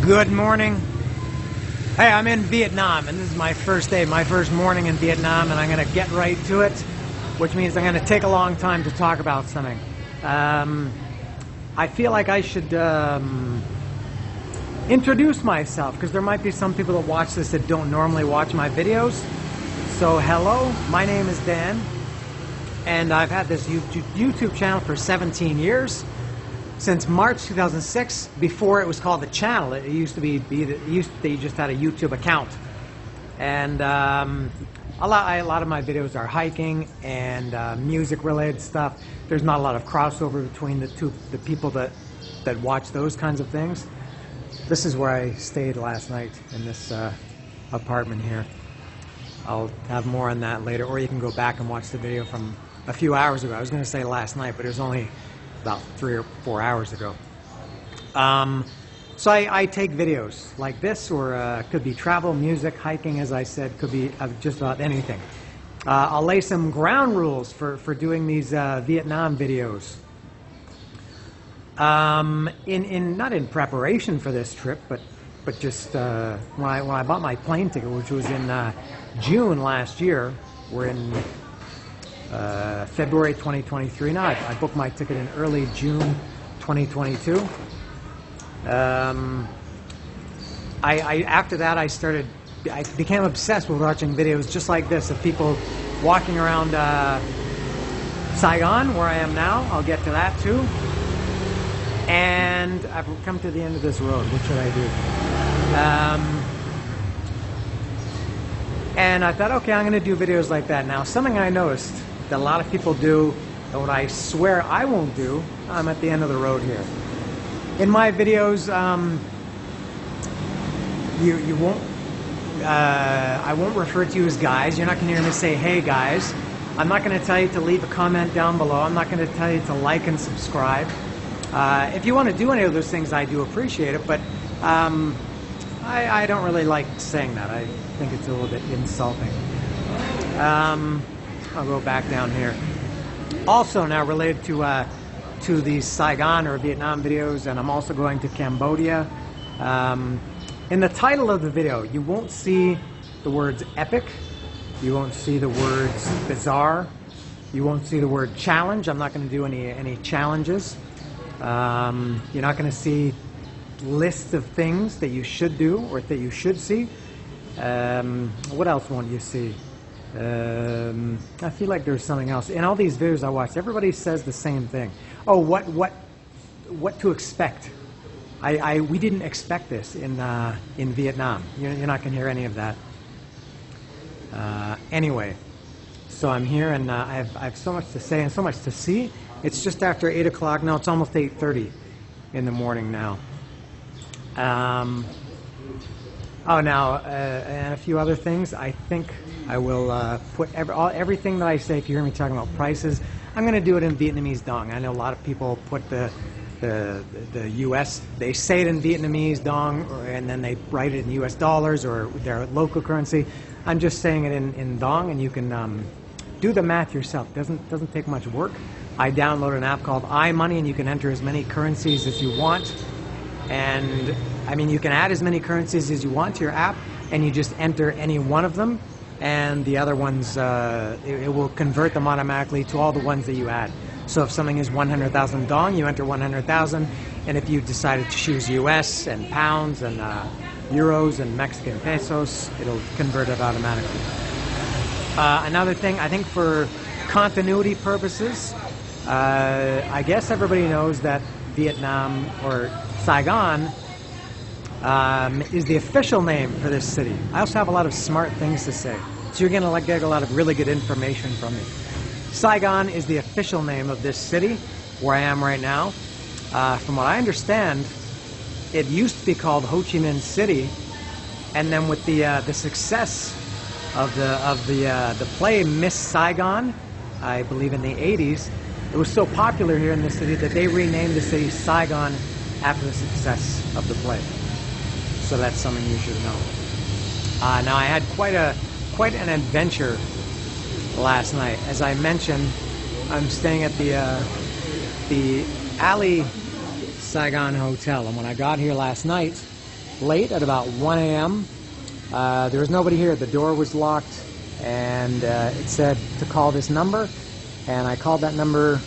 Good morning. Hey, I'm in Vietnam, and this is my first day, my first morning in Vietnam, and I'm going to get right to it, which means I'm going to take a long time to talk about something. I feel like I should introduce myself, because there might be some people that watch this that don't normally watch my videos. So, hello, my name is Dan, and I've had this YouTube channel for 17 years. Since March 2006, before it was called the channel. It used to be you just had a YouTube account, and a lot of my videos are hiking and music-related stuff. There's not a lot of crossover between the people that watch those kinds of things. This is where I stayed last night, in this apartment here. I'll have more on that later, or you can go back and watch the video from a few hours ago. I was going to say last night, but it was only about 3 or 4 hours ago. So I take videos like this, or could be travel, music, hiking, as I said, could be just about anything. I'll lay some ground rules for doing these Vietnam videos. Not in preparation for this trip, but just when I bought my plane ticket, which was in June last year. We're in February 2023 now. I booked my ticket in early June 2022. After that, I became obsessed with watching videos just like this of people walking around Saigon, where I am now. I'll get to that too. And I've come to the end of this road. What should I do? And I thought, okay, I'm going to do videos like that. Now, something I noticed that a lot of people do, and what I swear I won't do, I'm at the end of the road here. In my videos, you won't, I won't refer to you as guys. You're not going to hear me say, hey guys. I'm not going to tell you to leave a comment down below. I'm not going to tell you to like and subscribe. If you want to do any of those things, I do appreciate it, but I don't really like saying that. I think it's a little bit insulting. I'll go back down here. Also now related to these Saigon or Vietnam videos, and I'm also going to Cambodia. In the title of the video, you won't see the words epic. You won't see the words bizarre. You won't see the word challenge. I'm not going to do any challenges. You're not going to see lists of things that you should do or that you should see. What else won't you see? I feel like there's something else. In all these videos I watched, everybody says the same thing. Oh, what to expect? We didn't expect this in Vietnam. You're not going to hear any of that. Anyway, so I'm here, and I have so much to say and so much to see. It's just after 8 o'clock now. It's almost 8:30 in the morning now. And a few other things. I think I will put everything that I say. If you hear me talking about prices, I'm going to do it in Vietnamese dong. I know a lot of people put the U.S. They say it in Vietnamese dong, and then they write it in U.S. dollars or their local currency. I'm just saying it in dong, and you can do the math yourself. Doesn't take much work. I downloaded an app called iMoney, and you can enter as many currencies as you want. And I mean, you can add as many currencies as you want to your app, and you just enter any one of them, and the other ones, it will convert them automatically to all the ones that you add. So if something is 100,000 dong, you enter 100,000, and if you decided to choose US and pounds and euros and Mexican pesos, it'll convert it automatically. Another thing, I think for continuity purposes, I guess everybody knows that Vietnam, or Saigon, is the official name for this city. I also have a lot of smart things to say, so you're going to get a lot of really good information from me. Saigon is the official name of this city, where I am right now. From what I understand, it used to be called Ho Chi Minh City, and then with the success of the play Miss Saigon, I believe in the 80s, it was so popular here in the city that they renamed the city Saigon after the success of the play. So that's something you should know. Now I had quite an adventure last night. As I mentioned, I'm staying at the Alley Saigon Hotel, and when I got here last night, late at about 1 a.m. There was nobody here. The door was locked, and it said to call this number. And I called that number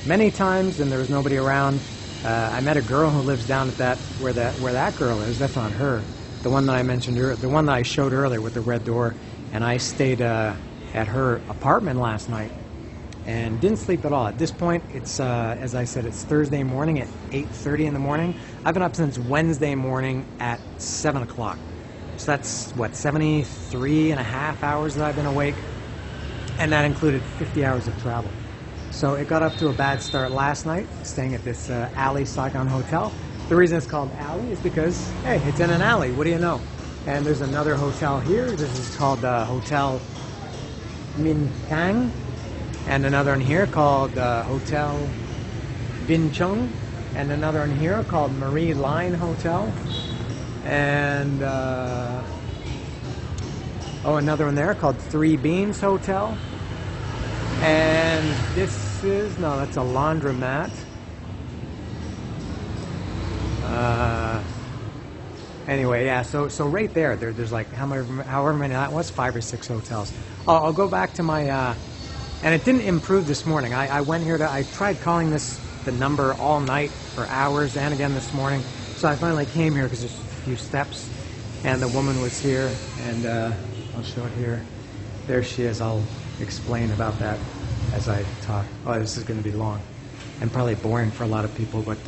many times, and there was nobody around. I met a girl who lives down at where that girl is. That's not her. The one that I mentioned earlier, the one that I showed earlier with the red door. And I stayed at her apartment last night and didn't sleep at all. At this point, it's as I said, it's Thursday morning at 8:30 in the morning. I've been up since Wednesday morning at 7 o'clock. So that's what, 73 and a half hours that I've been awake, and that included 50 hours of travel. So it got up to a bad start last night, staying at this alley Saigon hotel. The reason it's called alley is because, hey, it's in an alley. What do you know? And there's another hotel here. This is called Hotel Min Tang, and another one here called Hotel Bin Chung, and another one here called Marie Line Hotel, and another one there called Three Beans Hotel. And this is, no, that's a laundromat. Anyway, yeah, so right there's like however many that was, 5 or 6 hotels. I'll go back to my, and it didn't improve this morning. I went here I tried calling the number all night for hours and again this morning. So I finally came here because there's a few steps, and the woman was here, and I'll show it here. There she is. I'll explain about that as I talk. Oh, this is going to be long and probably boring for a lot of people, but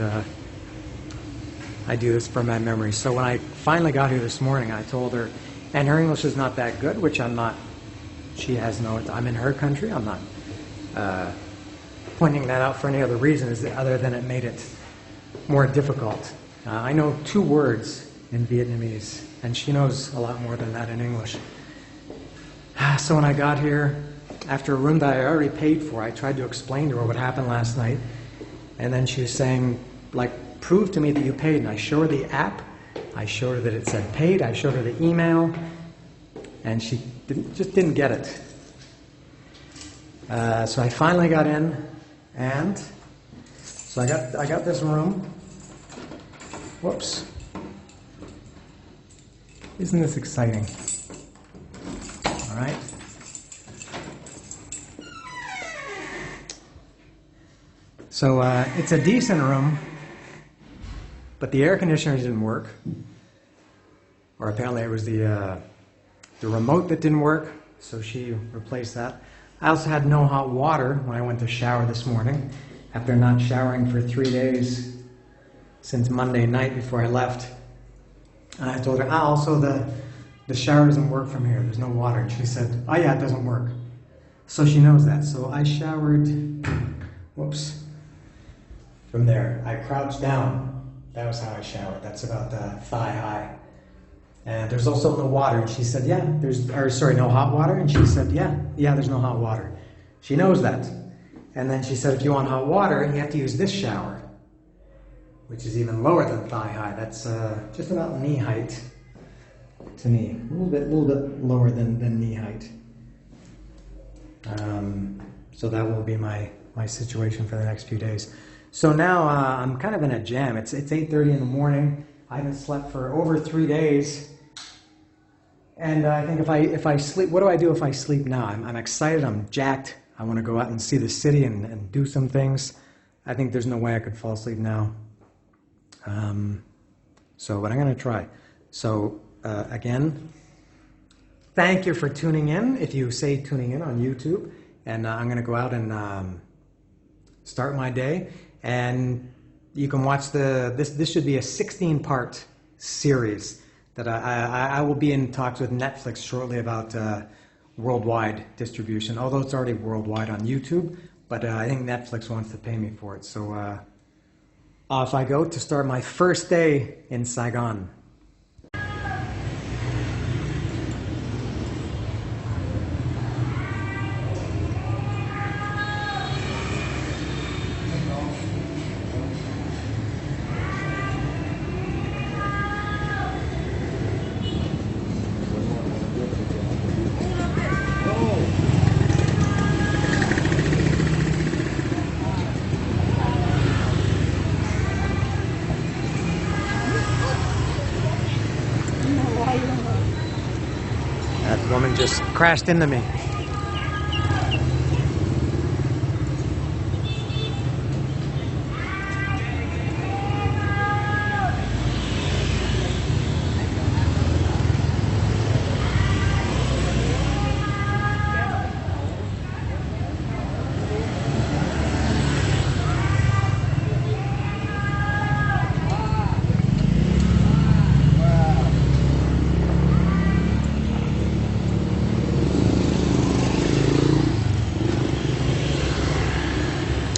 I do this from my memory. So when I finally got here this morning, I told her, and her English is not that good, which I'm not, she has no, I'm in her country, I'm not pointing that out for any other reason other than it made it more difficult. I know 2 words in Vietnamese, and she knows a lot more than that in English. So when I got here, after a room that I already paid for, I tried to explain to her what happened last night, and then she was saying, like, prove to me that you paid. And I showed her the app, I showed her that it said paid, I showed her the email, and she just didn't get it. So I finally got in, and so I got this room. Whoops. Isn't this exciting? All right. So it's a decent room, but the air conditioner didn't work, or apparently it was the remote that didn't work, so she replaced that. I also had no hot water when I went to shower this morning, after not showering for 3 days since Monday night before I left. And I told her, also the shower doesn't work from here, there's no water. And she said, oh yeah, it doesn't work. So she knows that. So I showered, whoops, from there. I crouched down. That was how I showered. That's about thigh high. And there's also no water. And she said, yeah, no hot water. And she said, yeah, there's no hot water. She knows that. And then she said, if you want hot water, you have to use this shower, which is even lower than thigh high. That's just about knee height to me. A little bit lower than knee height. So that will be my situation for the next few days. So now I'm kind of in a jam. It's 8:30 in the morning. I haven't slept for over 3 days. And I think if I sleep, what do I do if I sleep now? I'm excited, I'm jacked. I want to go out and see the city and do some things. I think there's no way I could fall asleep now. But I'm going to try. So again, thank you for tuning in. If you say tuning in on YouTube, and I'm going to go out and start my day. And you can watch this should be a 16-part series that I will be in talks with Netflix shortly about worldwide distribution, although it's already worldwide on YouTube, but I think Netflix wants to pay me for it. So off I go to start my first day in Saigon. just crashed into me.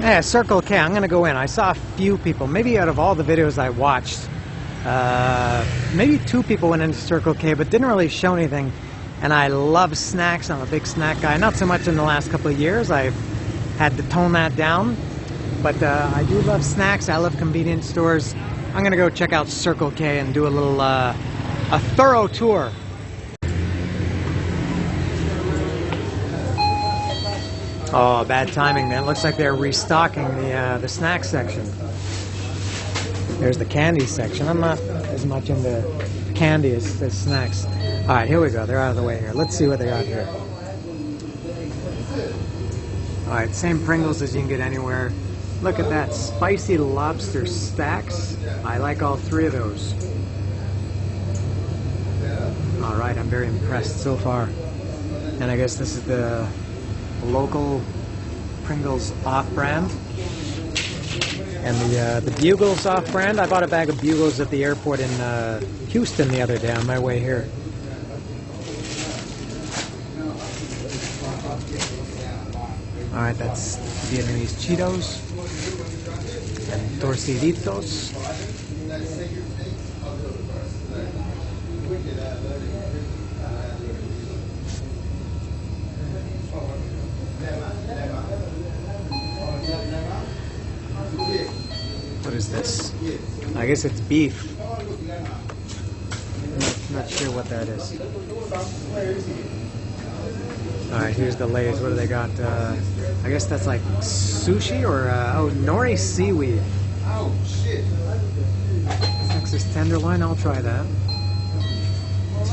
Yeah, Circle K, I'm gonna go in. I saw a few people, maybe out of all the videos I watched, maybe 2 people went into Circle K, but didn't really show anything. And I love snacks. I'm a big snack guy. Not so much in the last couple of years. I've had to tone that down. But I do love snacks. I love convenience stores. I'm gonna go check out Circle K and do a little, a thorough tour. Oh, bad timing, man. Looks like they're restocking the snack section. There's the candy section. I'm not as much into candy as snacks. All right, here we go. They're out of the way here. Let's see what they got here. All right, same Pringles as you can get anywhere. Look at that, spicy lobster stacks. I like all 3 of those. All right, I'm very impressed so far. And I guess this is the local Pringles off-brand, and the Bugles off-brand. I bought a bag of Bugles at the airport in Houston the other day on my way here. All right, that's Vietnamese Cheetos and Torciditos. What is this? I guess it's beef. Not sure what that is. Alright, here's the Lay's. What do they got? I guess that's like sushi or, oh, nori seaweed. Oh, shit. Texas tenderloin, I'll try that.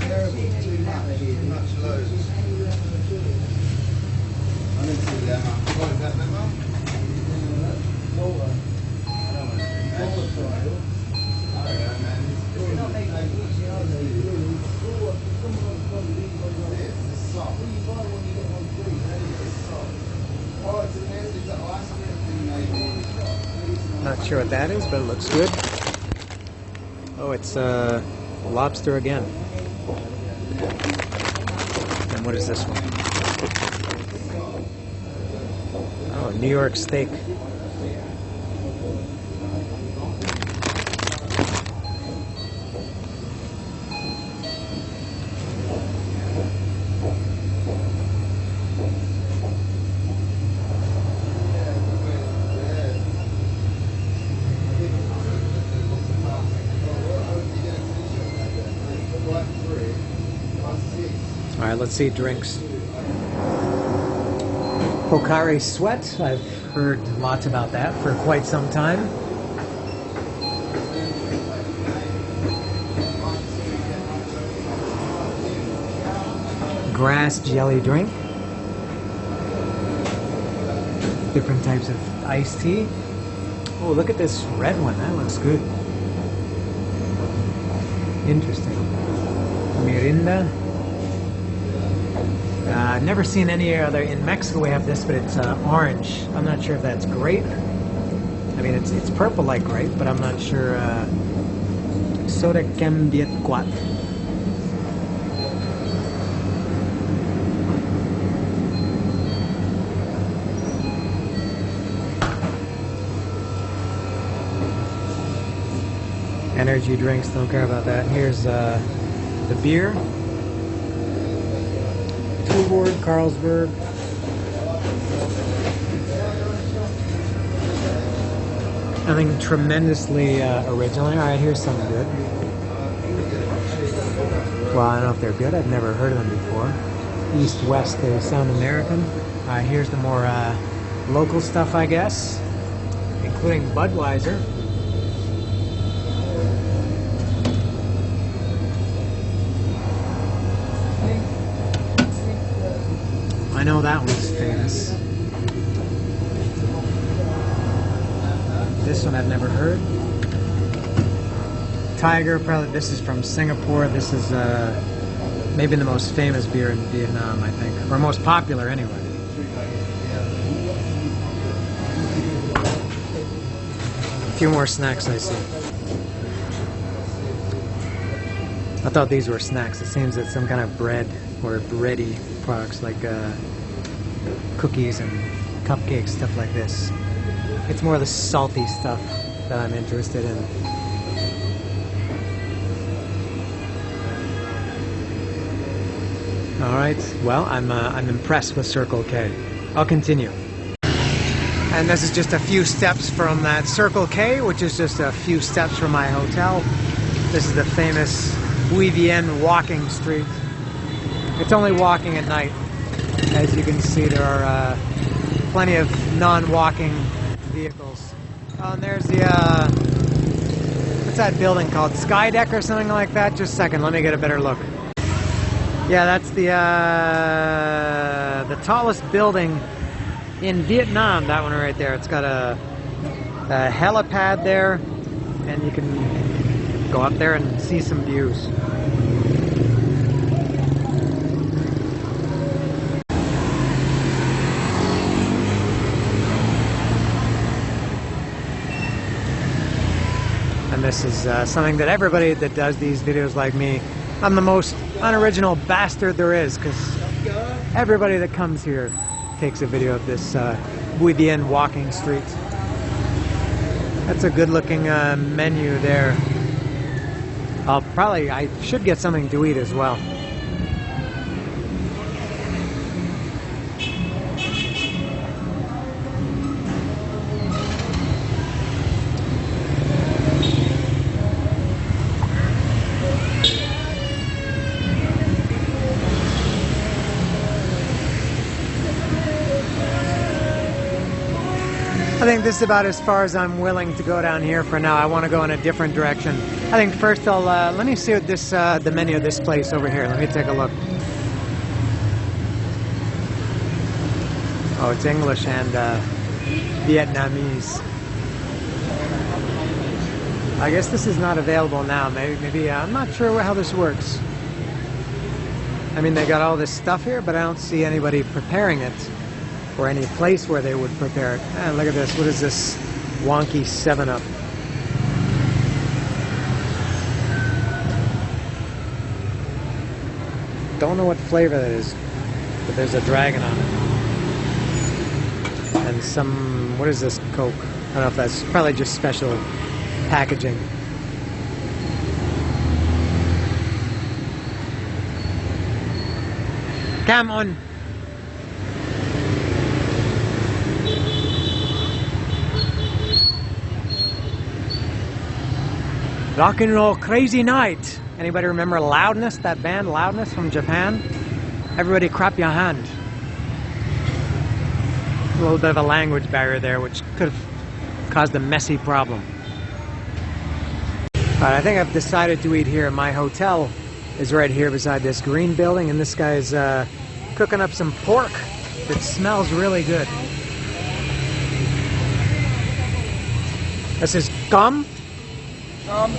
Terrible. Too much loads. I didn't see that. What is that, Memo? Not sure what that is, but it looks good. Oh, it's lobster again. And what is this one? Oh, New York steak. All right, let's see drinks. Pocari Sweat. I've heard lots about that for quite some time. Grass jelly drink. Different types of iced tea. Oh, look at this red one. That looks good. Interesting. Mirinda. I've never seen any other. In Mexico we have this, but it's orange. I'm not sure if that's grape. I mean, it's purple like grape, but I'm not sure. Soda Cambiet Quat. Energy drinks, don't care about that. Here's the beer. Tuborg, Carlsberg. Nothing tremendously original. Alright, here's something good. Well, I don't know if they're good. I've never heard of them before. East West, they sound American. Alright, here's the more local stuff, I guess, including Budweiser. I know that one's famous. This one I've never heard. Tiger, probably this is from Singapore. This is maybe the most famous beer in Vietnam, I think. Or most popular anyway. A few more snacks I see. I thought these were snacks. It seems that some kind of bread or bready products like cookies and cupcakes, stuff like this. It's more the salty stuff that I'm interested in. All right. Well, I'm impressed with Circle K. I'll continue. And this is just a few steps from that Circle K, which is just a few steps from my hotel. This is the famous Bui Vien walking street. It's only walking at night. As you can see, there are plenty of non-walking vehicles. Oh, and there's the, what's that building called? Skydeck or something like that? Just a second, let me get a better look. Yeah, that's the tallest building in Vietnam, that one right there. It's got a helipad there, and you can go up there and see some views. And this is something that everybody that does these videos like me, I'm the most unoriginal bastard there is, because everybody that comes here takes a video of this Bui Vien walking street. That's a good looking menu there. I should get something to eat as well. I think this is about as far as I'm willing to go down here for now. I want to go in a different direction. I think first I'll, let me see what this, the menu of this place over here. Let me take a look. Oh, it's English and Vietnamese. I guess this is not available now. Maybe I'm not sure how this works. I mean, they got all this stuff here, but I don't see anybody preparing it. Or any place where they would prepare it. Ah, look at this. What is this wonky 7-Up? Don't know what flavor that is, but there's a dragon on it. And some, what is this Coke? I don't know if that's probably just special packaging. Come on. Rock and Roll Crazy Night. Anybody remember Loudness, that band Loudness from Japan? Everybody clap your hand. A little bit of a language barrier there, which could have caused a messy problem. Alright, I think I've decided to eat here. My hotel is right here beside this green building, and this guy's cooking up some pork that smells really good. This is gum.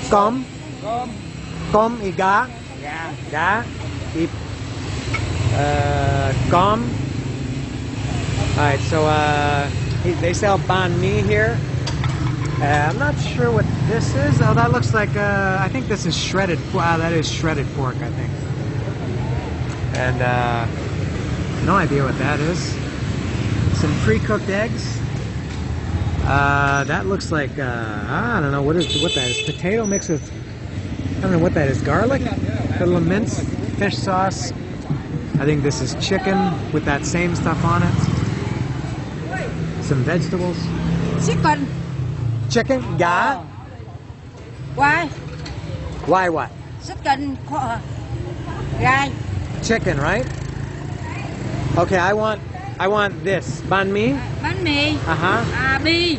Cơm y gà y cơm. Alright, so they sell banh mi here. I'm not sure what this is. Oh, that looks like I think this is shredded. Wow, that is shredded pork, I think. And no idea what that is. Some pre-cooked eggs. That looks like, I don't know what that is. Potato mixed with, I don't know what that is. Garlic? A little minced fish sauce. I think this is chicken with that same stuff on it. Some vegetables. Chicken. Chicken? Gà? Why? Why what? Chicken. Gai. Chicken, right? Okay, I want this. Banh mi? Bánh mì. Uh-huh. Bì.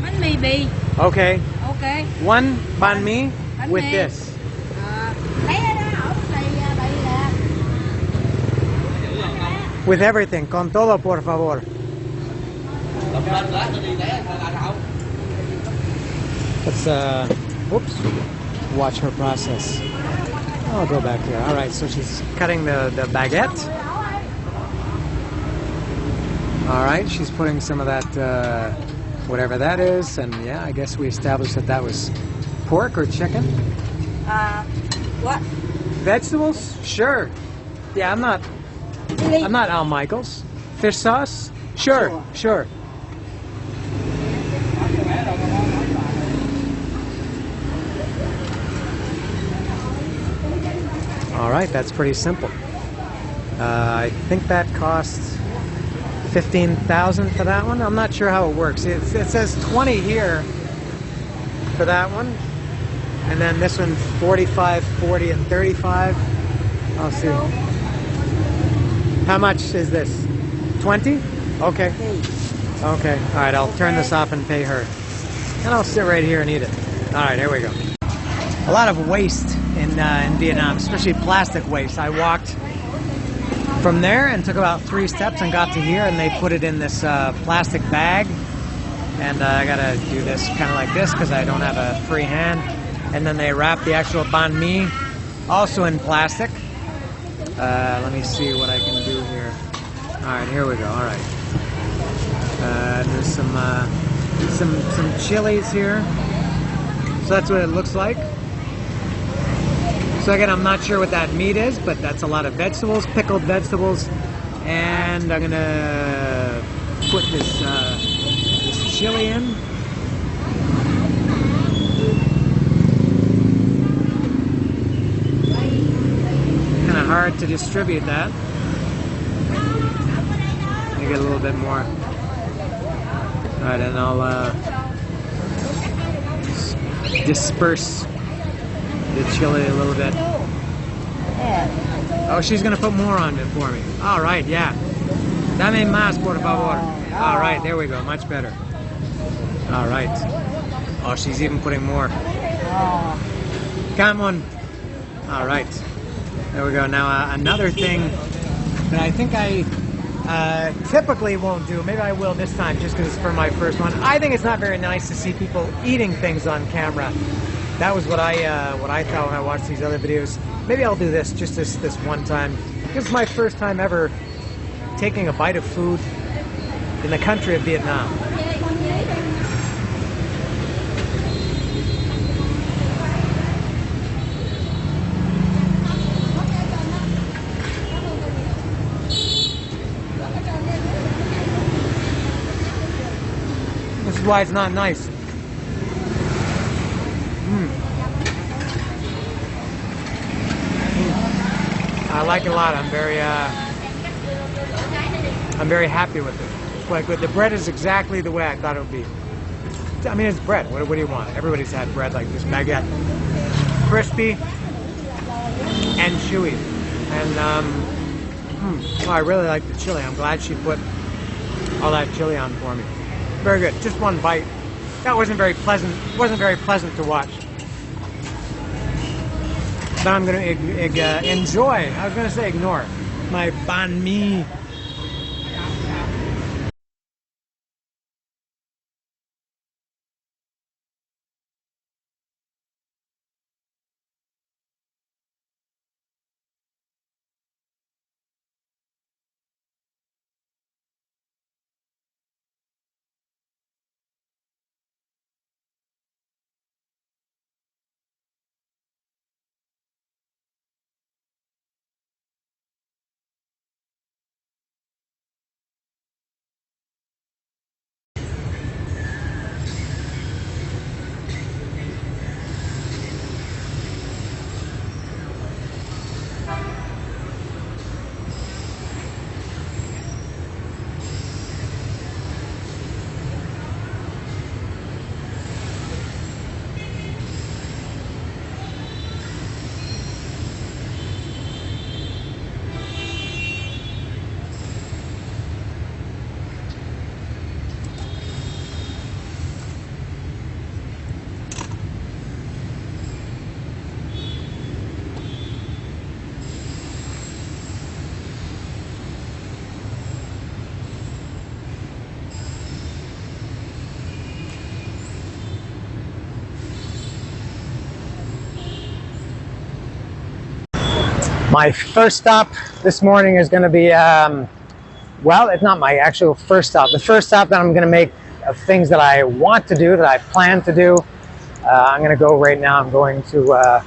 Bánh mì bì. Okay. Okay. One banh mi Bánh with mì. this. Lấy đó, ổng xì bì nè. With everything, con todo, por favor. Let's whoops, watch her process. I'll go back here. All right, so she's cutting the baguette. All right, she's putting some of that, whatever that is, and yeah, I guess we established that that was pork or chicken. What? Vegetables? Sure. Yeah, I'm not Al Michaels. Fish sauce? Sure, sure. All right, that's pretty simple. I think that costs $15,000 for that one. I'm not sure how it works. It says 20 here for that one, and then this one 45, 40, and 35. I'll see. How much is this? 20? Okay. Okay. All right. I'll turn this off and pay her, and I'll sit right here and eat it. All right. Here we go. A lot of waste in Vietnam, especially plastic waste. I walked from there and took about 3 steps and got to here, and they put it in this plastic bag, and I gotta do this kind of like this because I don't have a free hand, and then they wrap the actual banh mi also in plastic. Let me see what I can do here. All right, here we go. All right, there's some chilies here, so that's what it looks like. So again, I'm not sure what that meat is, but that's a lot of vegetables, pickled vegetables, and I'm gonna put this chili in. Kind of hard to distribute that. Let me get a little bit more. All right, and I'll disperse the chili a little bit. Oh, she's gonna put more on it for me. All right, yeah. Dame más, por favor. All right, there we go. Much better. All right. Oh, she's even putting more. Come on. All right. There we go. Now another thing that I think I typically won't do. Maybe I will this time, just because it's for my first one. I think it's not very nice to see people eating things on camera. That was what I thought when I watched these other videos. Maybe I'll do this just this one time. This is my first time ever taking a bite of food in the country of Vietnam. This is why it's not nice. I like it a lot. I'm very happy with it. It's like the bread is exactly the way I thought it would be. I mean, it's bread. What do you want? Everybody's had bread like this baguette, crispy and chewy. And oh, I really like the chili. I'm glad she put all that chili on for me. Very good. Just one bite. That wasn't very pleasant. It wasn't very pleasant to watch. But I'm going to enjoy, I was going to say ignore, my banh mi. My first stop this morning is going to be, well, it's not my actual first stop. The first stop that I'm going to make of things that I want to do, that I plan to do. I'm going to go right now. I'm going to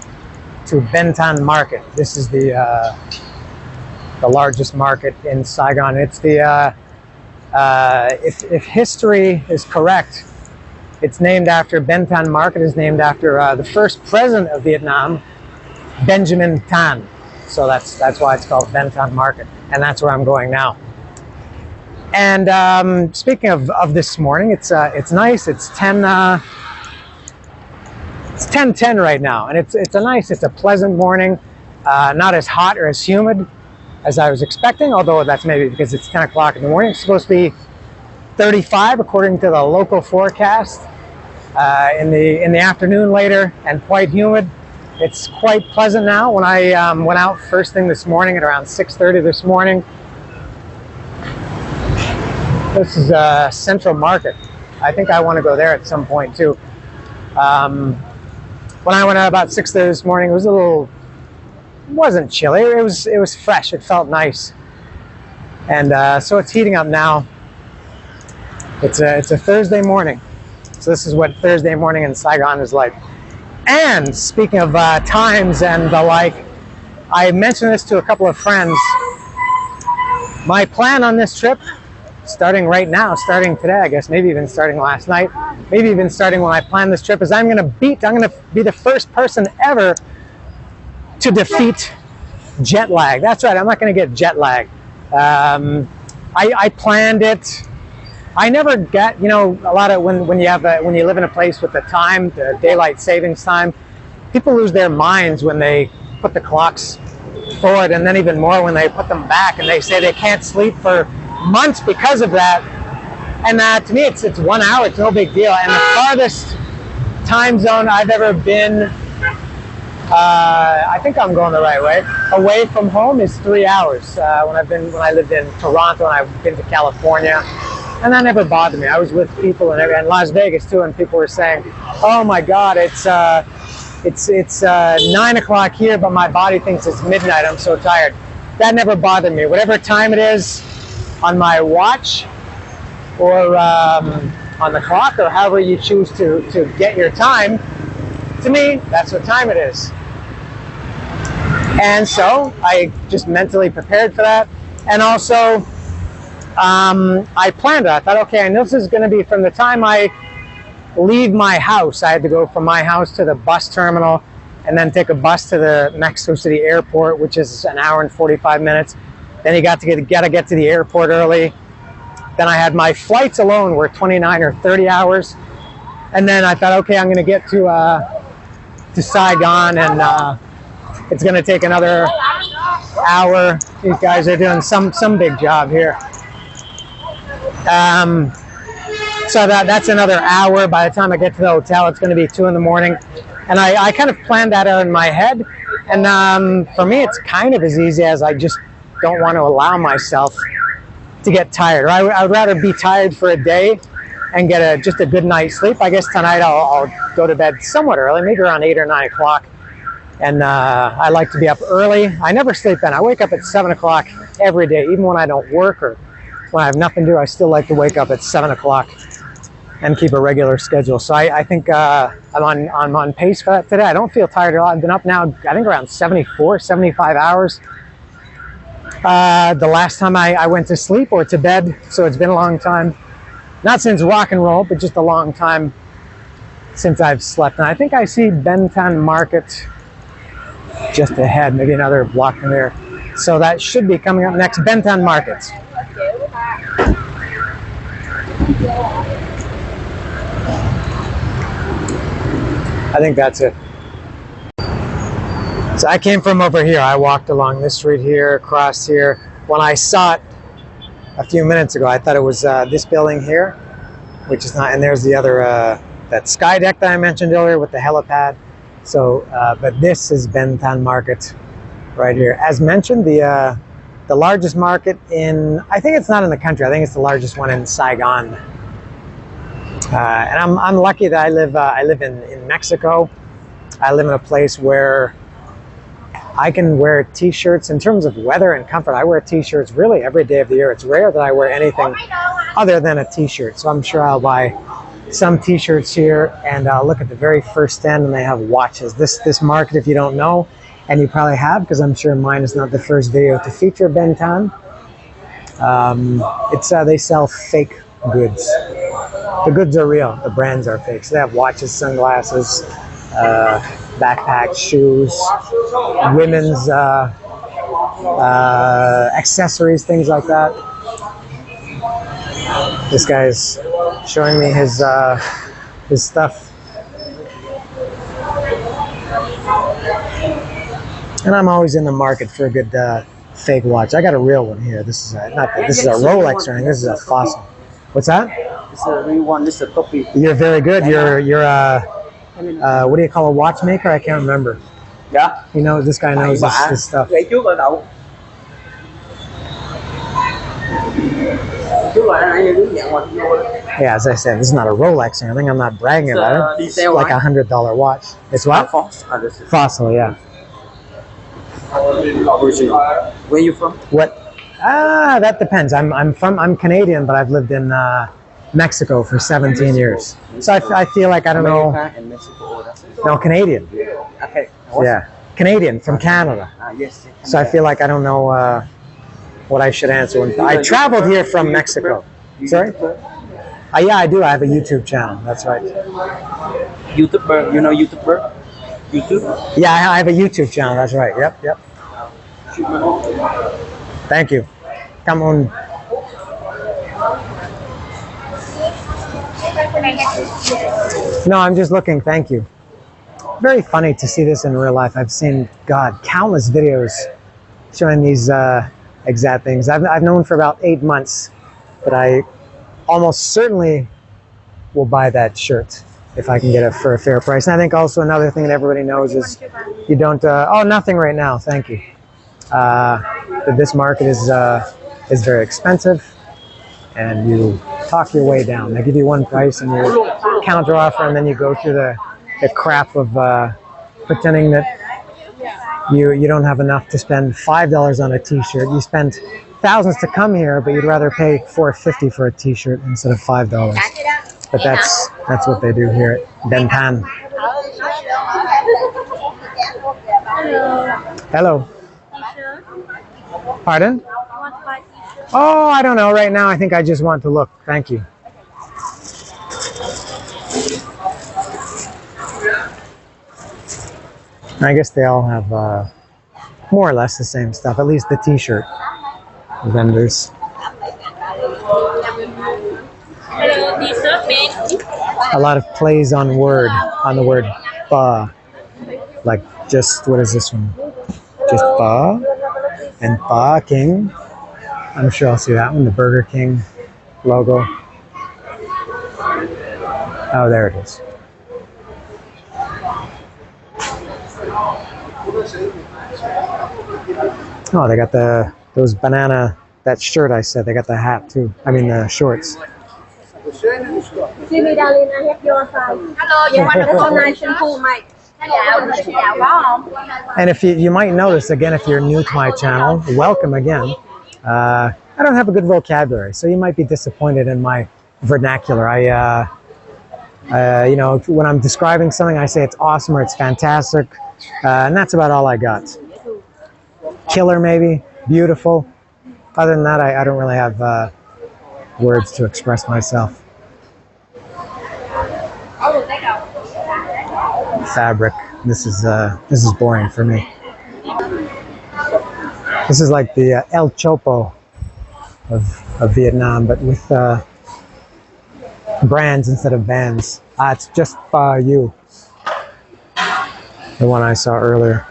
Bentan Market. This is the largest market in Saigon. It's the if history is correct, it's named after Bentan Market is named after the first president of Vietnam, Benjamin Thanh. So that's why it's called Bentan Market, and that's where I'm going now. And speaking of this morning, it's nice. It's 10:10 right now, and it's a pleasant morning. Not as hot or as humid as I was expecting, although that's maybe because it's 10 o'clock in the morning. It's supposed to be 35 according to the local forecast. In the afternoon later, and quite humid. It's quite pleasant now. When I went out first thing this morning at around 6:30 this morning. This is Central Market. I think I want to go there at some point too. When I went out about 6:30 this morning, it wasn't chilly. It was fresh. It felt nice. And so it's heating up now. It's a Thursday morning. So this is what Thursday morning in Saigon is like. And speaking of times and the like, I mentioned this to a couple of friends. My plan on this trip, starting right now, starting today, I guess, maybe even starting last night, maybe even starting when I planned this trip, is I'm going to be the first person ever to defeat jet lag. That's right, I'm not going to get jet lag. I planned it. I never get, a lot of when you live in a place with the time, the daylight savings time, people lose their minds when they put the clocks forward, and then even more when they put them back, and they say they can't sleep for months because of that. And to me, it's 1 hour. It's no big deal. And the farthest time zone I've ever been, I think I'm going the right way, away from home is 3 hours. When I lived in Toronto, and I've been to California. And that never bothered me. I was with people in Las Vegas too, and people were saying, "Oh my God, it's 9 o'clock here, but my body thinks it's midnight. I'm so tired." That never bothered me. Whatever time it is on my watch, or on the clock, or however you choose to get your time, to me, that's what time it is. And so I just mentally prepared for that, and also. I planned it. I thought, okay, and this is going to be from the time I leave my house. I had to go from my house to the bus terminal, and then take a bus to the Mexico City airport, which is an hour and 45 minutes. Then you got to get to the airport early. Then I had my flights alone were 29 or 30 hours, and then I thought, okay, I'm going to get to Saigon, and it's going to take another hour. These guys are doing some big job here. So that's another hour. By the time I get to the hotel, it's going to be 2 in the morning. And I kind of planned that out in my head. And for me, it's kind of as easy as I just don't want to allow myself to get tired. I would rather be tired for a day and get just a good night's sleep. I guess tonight I'll go to bed somewhat early, maybe around 8 or 9 o'clock. And I like to be up early. I never sleep in. I wake up at 7 o'clock every day, even when I don't work or when I have nothing to do. I still like to wake up at 7 o'clock and keep a regular schedule. So I think I'm on pace for that today. I don't feel tired at all. I've been up now, I think around 74, 75 hours. The last time I went to sleep or to bed, so it's been a long time. Not since rock and roll, but just a long time since I've slept. And I think I see Bentan Market just ahead, maybe another block from there. So that should be coming up next, Bentan Market. I think that's it. So I came from over here. I walked along this street here, across here. When I saw it a few minutes ago, I thought it was this building here, which is not, and there's the other, that sky deck that I mentioned earlier with the helipad. So, but this is Bentan Market right here. As mentioned, the largest market in, I think it's not in the country, I think it's the largest one in Saigon. And I'm lucky that I live in Mexico. I live in a place where I can wear t-shirts. In terms of weather and comfort, I wear t-shirts really every day of the year. It's rare that I wear anything other than a t-shirt. So I'm sure I'll buy some t-shirts here, and I'll look at the very first stand, and they have watches. This market, if you don't know, and you probably have, because I'm sure mine is not the first video to feature Ben Tan. They sell fake goods. The goods are real, the brands are fake. So they have watches, sunglasses, backpacks, shoes, women's accessories, things like that. This guy's showing me his stuff. And I'm always in the market for a good fake watch. I got a real one here. This is this is a Rolex or anything. This is a Fossil. What's that? It's a real one. This is a copy. You're very good. You're what do you call a watchmaker? I can't remember. Yeah. You know, this guy knows this stuff. Lấy trước ở đâu? Trước là anh đứng dạng hoặc vô đó. Yeah, as I said, this is not a Rolex or anything. I'm not bragging about it. It's like a $100 watch. It's what? Fossil, yeah. Where are you from? What? That depends. I'm Canadian, but I've lived in Mexico for 17 years. So I feel like I don't know. And Mexico. No, Canadian. Okay. Yeah, Canadian from Canada. Yes. So I feel like I don't know what I should answer. I traveled here from Mexico. Sorry? Yeah, I do. I have a YouTube channel. That's right. YouTuber. You know YouTuber? YouTube? Yeah, I have a YouTube channel. That's right. Yep. Thank you. Come on. No, I'm just looking. Thank you. Very funny to see this in real life. I've seen, God, countless videos showing these exact things. I've known for about 8 months that I almost certainly will buy that shirt if I can get it for a fair price. And I think also another thing that everybody knows is you don't. Oh, nothing right now. Thank you. That this market is very expensive, and you talk your way down. They give you one price and you counter offer, and then you go through the crap of pretending that you don't have enough to spend $5 on a t-shirt. You spend thousands to come here, but you'd rather pay $4.50 for a t-shirt instead of $5. But that's what they do here at Ben Tan. Hello. Pardon? Oh, I don't know. Right now, I think I just want to look. Thank you. I guess they all have more or less the same stuff, at least the t-shirt vendors. A lot of plays on the word ba. Like just, what is this one? Just ba and Ba King. I'm sure I'll see that one, the Burger King logo. Oh, there it is. Oh, they got those banana, that shirt I said, they got the hat too. I mean the shorts. And if you might notice, again, if you're new to my channel, welcome again. I don't have a good vocabulary, so you might be disappointed in my vernacular. You know, when I'm describing something, I say it's awesome or it's fantastic, and that's about all I got. Killer, maybe, beautiful. Other than that, I don't really have words to express myself. Fabric. This is boring for me. This is like the El Chopo of Vietnam, but with brands instead of bands. It's just you. The one I saw earlier.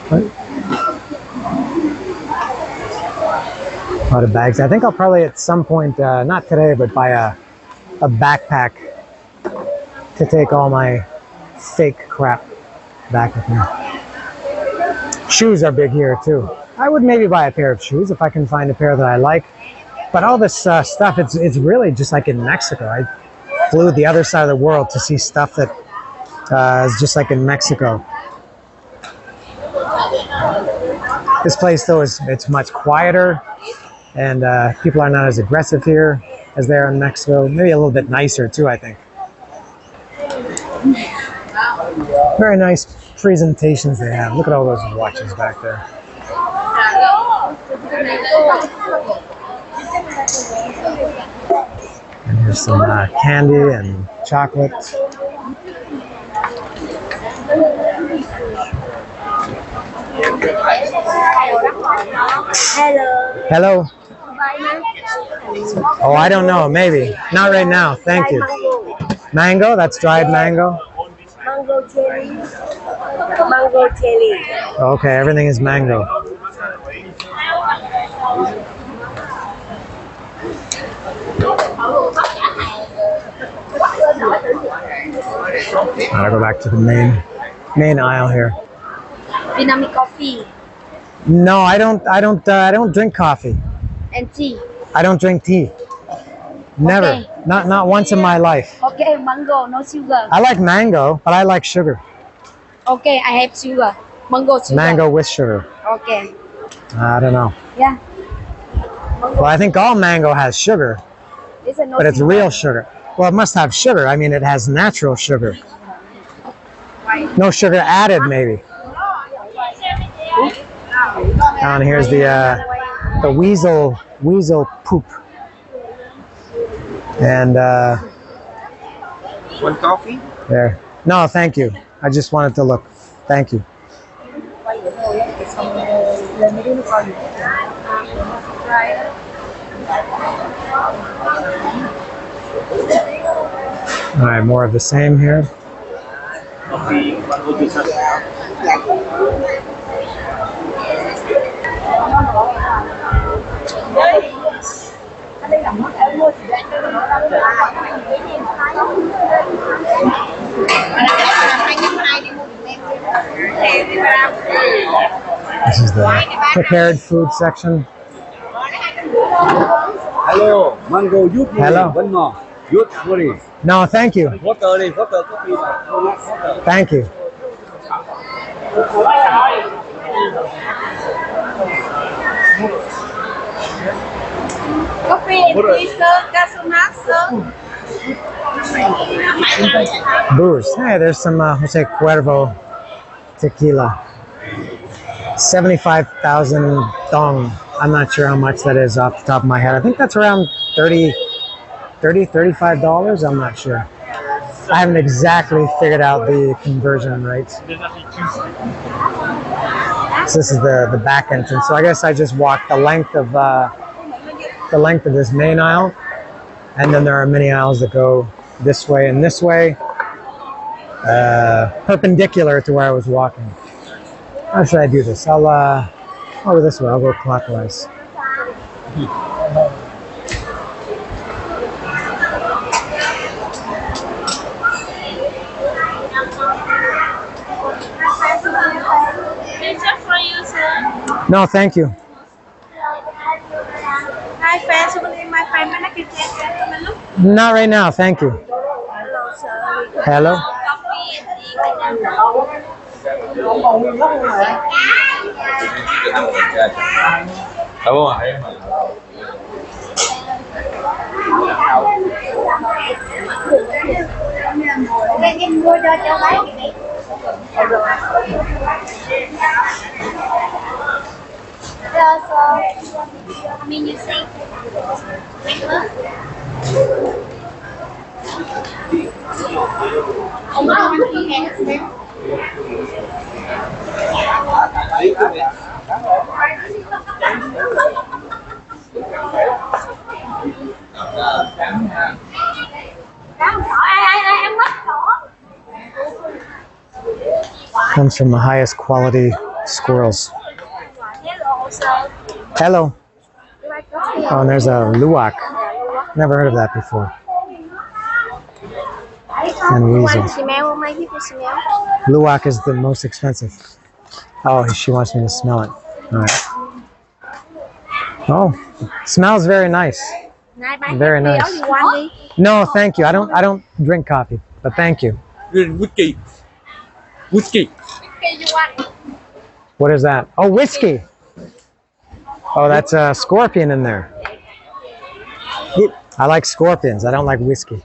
What? A lot of bags. I think I'll probably at some point, not today, but buy a backpack to take all my fake crap back with me. Shoes are big here too. I would maybe buy a pair of shoes if I can find a pair that I like. But all this stuff, it's really just like in Mexico. I flew the other side of the world to see stuff that is just like in Mexico. This place, though, it's much quieter, and people are not as aggressive here as they are in Mexico. Maybe a little bit nicer too, I think. Very nice presentations they have. Look at all those watches back there. And here's some candy and chocolate. Hello. Hello. Oh, I don't know. Maybe. Not right now. Thank you. Mango? That's dried mango? Mango jelly. Mango jelly. Okay, everything is mango. I'll go back to the main aisle here. Vietnamese coffee No, I don't drink coffee. and tea. I don't drink tea. Never. Okay. Not once in my life. Okay, mango, no sugar. I like mango, but I like sugar. Okay, I have sugar. Mango sugar. Mango with sugar. Okay. I don't know. Yeah. Well, I think all mango has sugar, It's a no but it's sugar. real sugar. Well, it must have sugar. I mean, it has natural sugar. No sugar added, maybe. Down here's the weasel poop. And One coffee? there. No, thank you. I just wanted to look. Thank you. All right, more of the same here. Coffee, one will be This is the prepared food section. Hello, mango youth. Hello. One more. Youth, sorry. No, thank you. Water, coffee. Water. Thank you. Coffee and tea, sir. Casonat, sir. Booze. Hey, there's some Jose Cuervo tequila. 75,000 dong. I'm not sure how much that is off the top of my head. I think that's around $35. I'm not sure. I haven't exactly figured out the conversion rates. So this is the back entrance. So I guess I just walked the length of this main aisle, and then there are many aisles that go this way and this way, perpendicular to where I was walking. How should I do this? I'll over this way. I'll go clockwise. Picture for you, sir. No, thank you. Hi, friends. My friend, can I get you? Look. Not right now, thank you. Hello, sir. Hello. Coffee and tea. Đúng rồi. Em mua cho cháu gái. Hello, sir. I mean, you see. Em mất rồi. Comes from the highest quality squirrels. Hello, sir. Hello. You like coffee? Oh, and there's a luwak. Never heard of that before. And You weasel. want smell? Will make people smell? Luwak is the most expensive. Oh, she wants me to smell it. All right. Oh, smells very nice. Very nice. You want đi? No, thank you. I don't drink coffee, but thank you. Whiskey. Okay, you want? What is that? Oh, whiskey. Oh, that's a scorpion in there. I like scorpions. I don't like whiskey.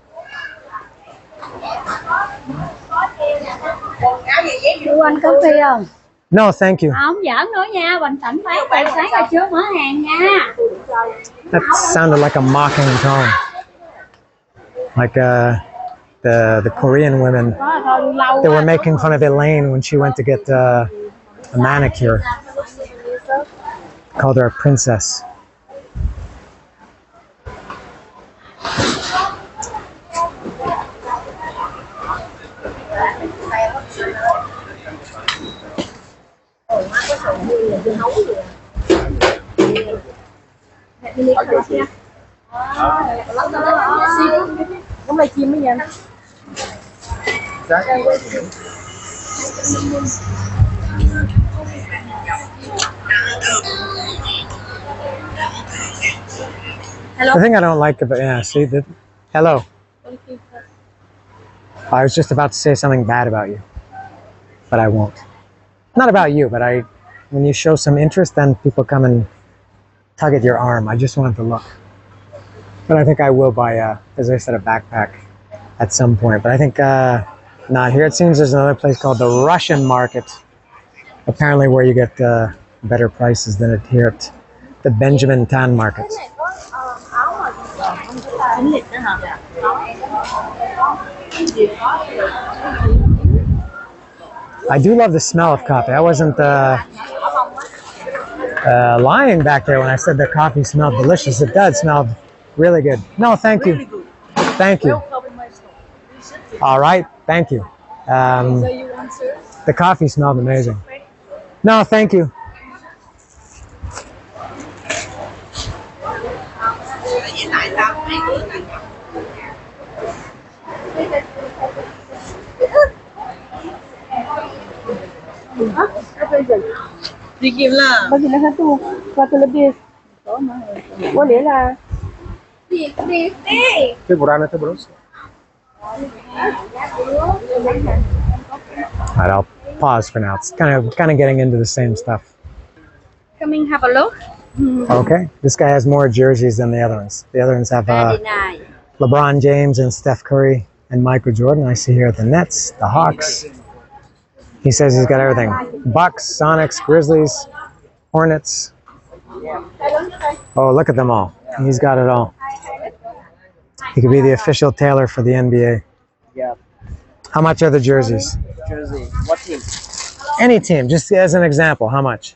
Chú ăn cà phê không? No, thank you. Không giỡn nữa nha, bình tĩnh mấy tại sáng là chưa mở hàng nha. That sounded like a mocking tone. Like the Korean women. They were making fun of Elaine when she went to get a manicure. Called her a princess. Hôm nay chim mới nha. The thing I don't like about see that. Hello. I was just about to say something bad about you, but I won't. Not about you, but when you show some interest, then people come and tug at your arm. I just wanted to look. But I think I will buy, as I said, a backpack at some point. But I think not here. It seems there's another place called the Russian Market, apparently where you get better prices than it here at the Benjamin Tan Market. I do love the smell of coffee. I wasn't lying back there when I said the coffee smelled delicious. It does smell really good. No, thank you. Thank you. All right, thank you. The coffee smelled amazing. No, thank you. Bagaimana satu? Satu lebih. Boleh lah. All right, I'll pause for now. It's kind of getting into the same stuff. Come in, have a look. Okay, this guy has more jerseys than the other ones. The other ones have Very nice. LeBron James and Steph Curry and Michael Jordan. I see here the Nets, the Hawks. He says he's got everything. Bucks, Sonics, Grizzlies, Hornets. Oh, look at them all. He's got it all. He could be the official tailor for the NBA. Yeah. How much are the jerseys? Jersey. What team? Any team, just as an example, how much?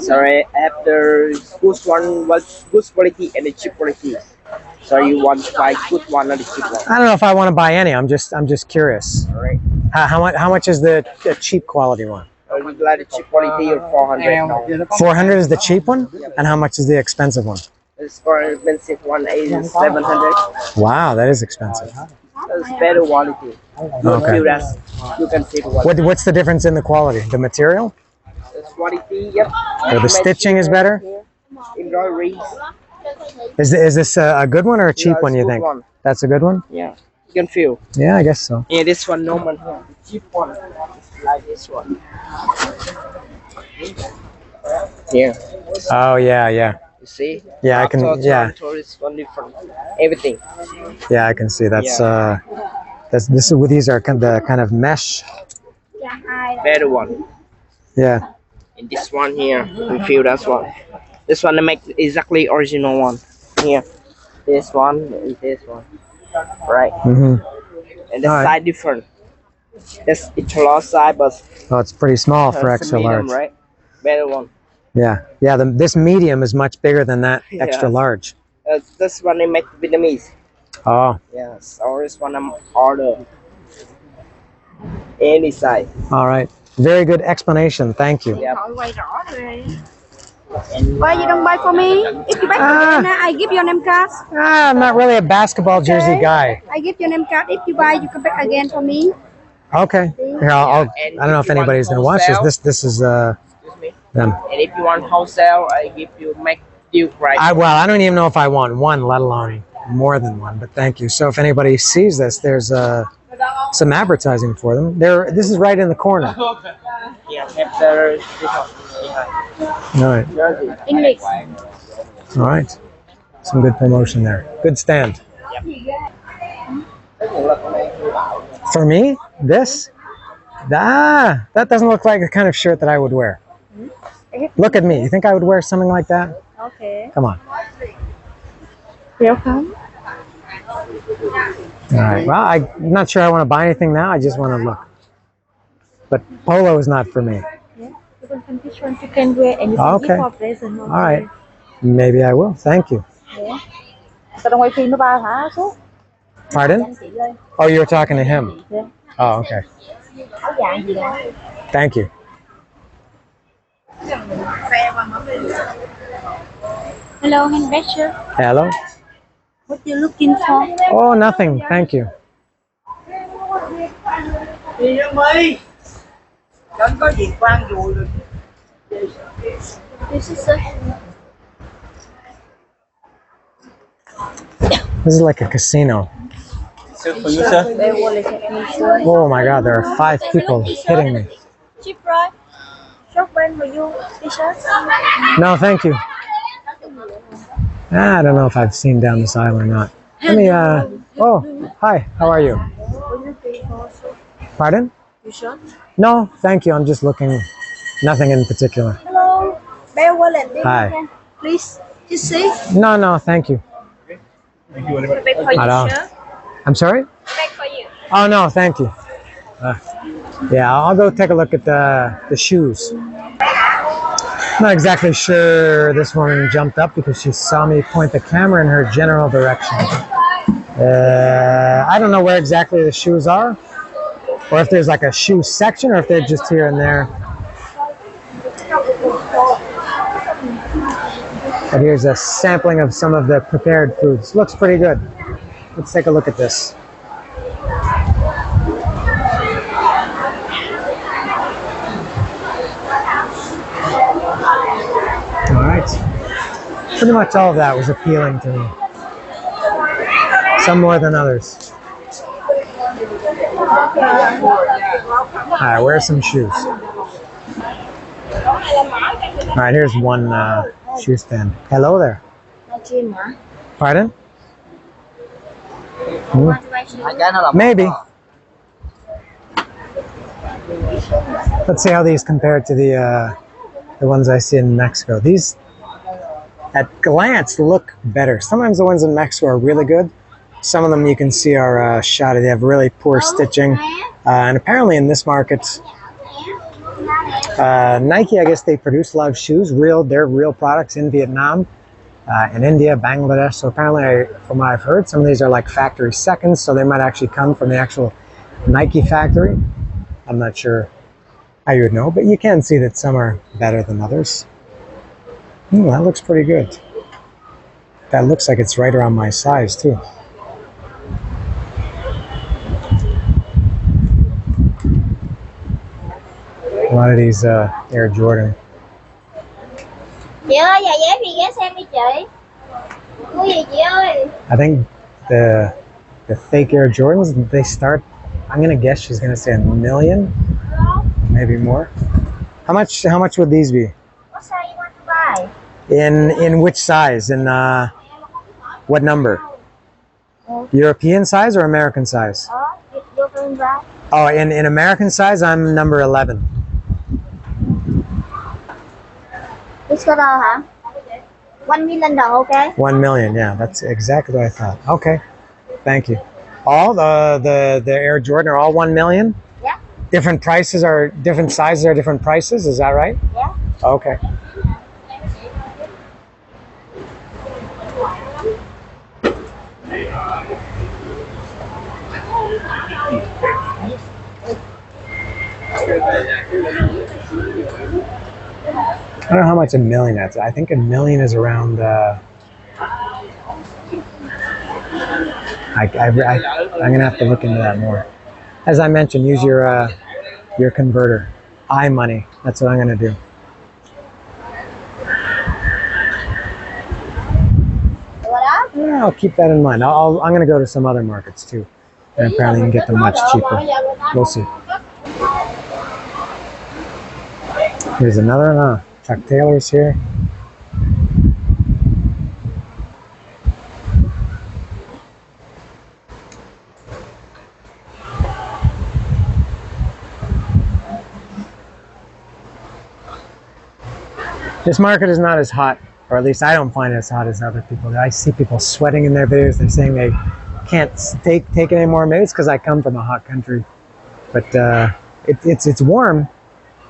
Sorry, I have the good one, good quality and the cheap quality. So you want to buy good one or the cheap one? I don't know if I want to buy any. I'm just curious. Alright. How much is the cheap quality one? You like the cheap quality or 400 now? 400 is the cheap one, and how much is the expensive one? This for expensive one is 700. Wow, that is expensive. It's better quality. Okay. Feel that you can see the quality. What's the difference in the quality? The material? This quality, yep. Or the stitching is better? Embroidery. Is this a good one or a cheap one, you think? One. That's a good one? Yeah. You can feel. Yeah, I guess so. Yeah, this one normal here. The cheap one is like this one. Here. Oh, yeah. You see? Yeah, I can, yeah. Tourist one different. Everything. Yeah, I can see. These are the kind of mesh. Better one. Yeah. And this one here, you feel that one. This one I make exactly original one. Here. This one and this one. Right. Mm-hmm. And the All right. side different. It's a large size, but Oh, it's pretty small for it's a extra medium, large. right? Better one. Yeah. This medium is much bigger than that extra Yeah. large. This one I make Vietnamese. Oh, Yes. Or this one I'm order. Any size. all right. Very good explanation. Thank you. Yeah. Why you don't buy for me? If you buy for me, I give you a name card. I'm not really a basketball jersey guy. I give you a name card. If you buy, you come back again for me. Okay. Here, I don't know if anybody's gonna watch this. This is Excuse me. them. And if you want wholesale, I give you make deal price. I don't even know if I want one, let alone more than one. But thank you. So if anybody sees this, there's some advertising for them. This is right in the corner. Yeah, after this one. All right. English. All right. Some good promotion there. Good stand. For me, this? That doesn't look like the kind of shirt that I would wear. Look at me. You think I would wear something like that? Okay. Come on. Welcome. All right. Well, I'm not sure I want to buy anything now. I just want to look. But polo is not for me. Yeah. You can find this one. You can wear anything Okay. for present. All right. Maybe I will. Thank you. Yeah. Tao đang quay phim nó ba hả số? Pardon? Anh chị ơi. Oh, you were talking to him. Yeah. Oh, okay. Áo dài gì đó. Thank you. Hello, handbasher. Hello? What you looking for? Oh, nothing. Thank you. Đi với mi. Chẳng có gì quan dùi được. This is a This is like a casino. For you, sir. bear wallet technician. Oh my God, there are 5 people hitting me. Cheap price. Shop brand for you. T-shirt. No, thank you. I don't know if I've seen down this aisle or not. Let me, oh, hi, how are you? What you pay for? Pardon? You sure? No, thank you, I'm just looking, nothing in particular. Hello. Bear wallet. Hi. Please. You see? No, thank you. Thank you very much. Bag for you, I don't. sure. I'm sorry? Bag for you. Oh, no, thank you. Yeah, I'll go take a look at the shoes. Not exactly sure this woman jumped up because she saw me point the camera in her general direction. I don't know where exactly the shoes are, or if there's like a shoe section, or if they're just here and there. But here's a sampling of some of the prepared foods. Looks pretty good. Let's take a look at this. All right. Pretty much all of that was appealing to me. Some more than others. All right, where are some shoes? All right, here's one shoe stand. Hello there. Pardon? Hmm? Maybe. Let's see how these compare to the ones I see in Mexico. These, at glance, look better. Sometimes the ones in Mexico are really good. Some of them you can see are shoddy. They have really poor stitching. And apparently in this market, Nike, I guess they produce a lot of shoes. They're real products in Vietnam, in India, Bangladesh. So apparently, from what I've heard, some of these are like factory seconds. So they might actually come from the actual Nike factory. I'm not sure how you would know, but you can see that some are better than others. That looks pretty good. That looks like it's right around my size too. A lot of these Air Jordan. Chị ơi, giày dép gì ghé xem đi chị. Mua gì chị ơi? I think the fake Air Jordans, they start, I'm gonna guess she's gonna say $1 million, maybe more. How much would these be? What size you want to buy? In which size? In what number? European size or American size? You're going right. Oh, in American size, I'm number 11. This color hả? 1 million đồng, okay? 1 million, yeah, that's exactly what I thought. Okay, thank you. All the Air Jordan are all 1 million? Yeah. Different sizes are different prices, is that right? Yeah. Okay. I don't know how much $1 million is. I think $1 million is around. I'm gonna have to look into that more. As I mentioned, use your converter, iMoney. That's what I'm gonna do. Yeah, I'll keep that in mind. I'm gonna go to some other markets too. And apparently you can get them much cheaper. We'll see. Here's another Chuck Taylor's here. This market is not as hot, or at least I don't find it as hot as other people. I see people sweating in their videos. They're saying they can't take it anymore. Maybe it's because I come from a hot country, but it's warm.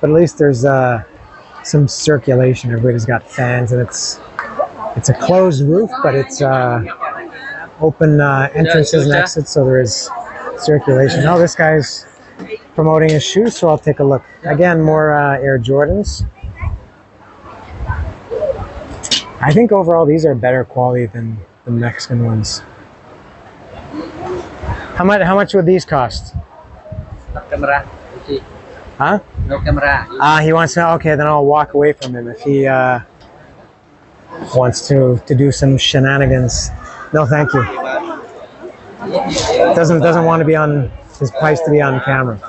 But at least there's some circulation. Everybody's got fans, and it's a closed roof, but it's open entrances and exits, so there is circulation. Oh, this guy's promoting his shoes, so I'll take a look. Again, more Air Jordans. I think overall these are better quality than the Mexican ones. How much would these cost? No camera. Huh? No camera. He wants to. Okay, then I'll walk away from him if he wants to do some shenanigans. No, thank you. Doesn't want to be on his price to be on camera.